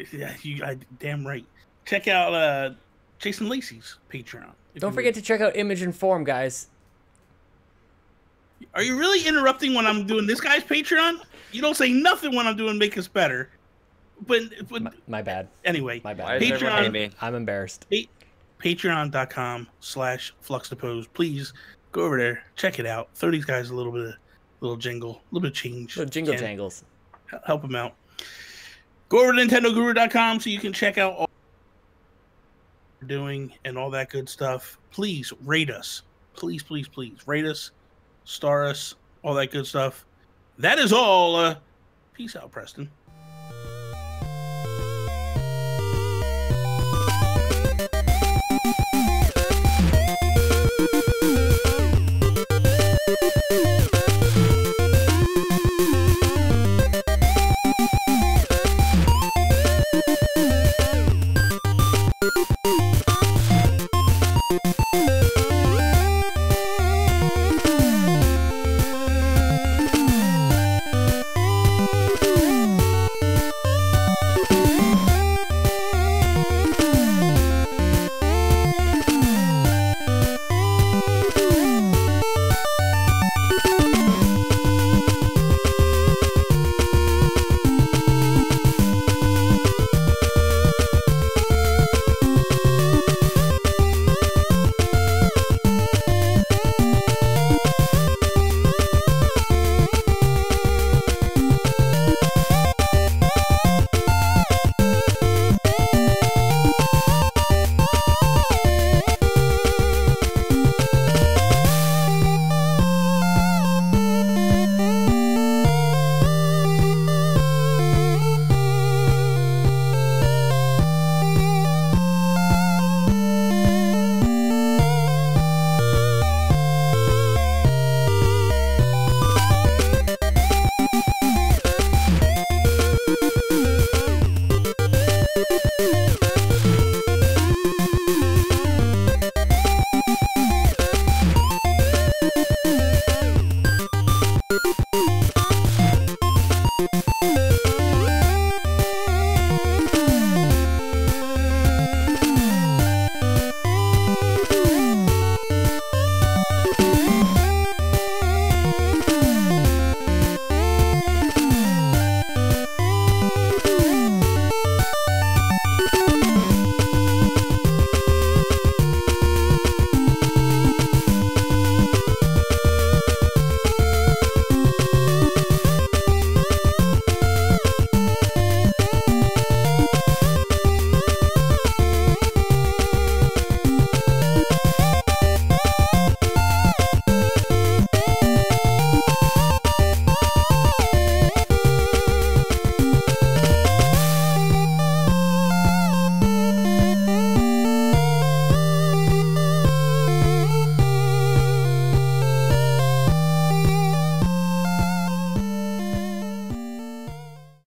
Damn right. Check out Jason Lacy's Patreon. Don't forget to check out Image and Form, guys. Are you really interrupting when I'm doing this guy's Patreon? You don't say nothing when I'm doing Make Us Better. But my bad. Anyway, my bad. Patreon. I'm embarrassed. Patreon.com/FluxDepose. Please go over there, check it out. Throw these guys a little jingle, a little bit of change. Little jingle jangles. Help them out. Go over to NintendoGuru.com so you can check out all we're doing and all that good stuff. Please rate us. Please rate us, star us, all that good stuff. That is all. Peace out, Preston.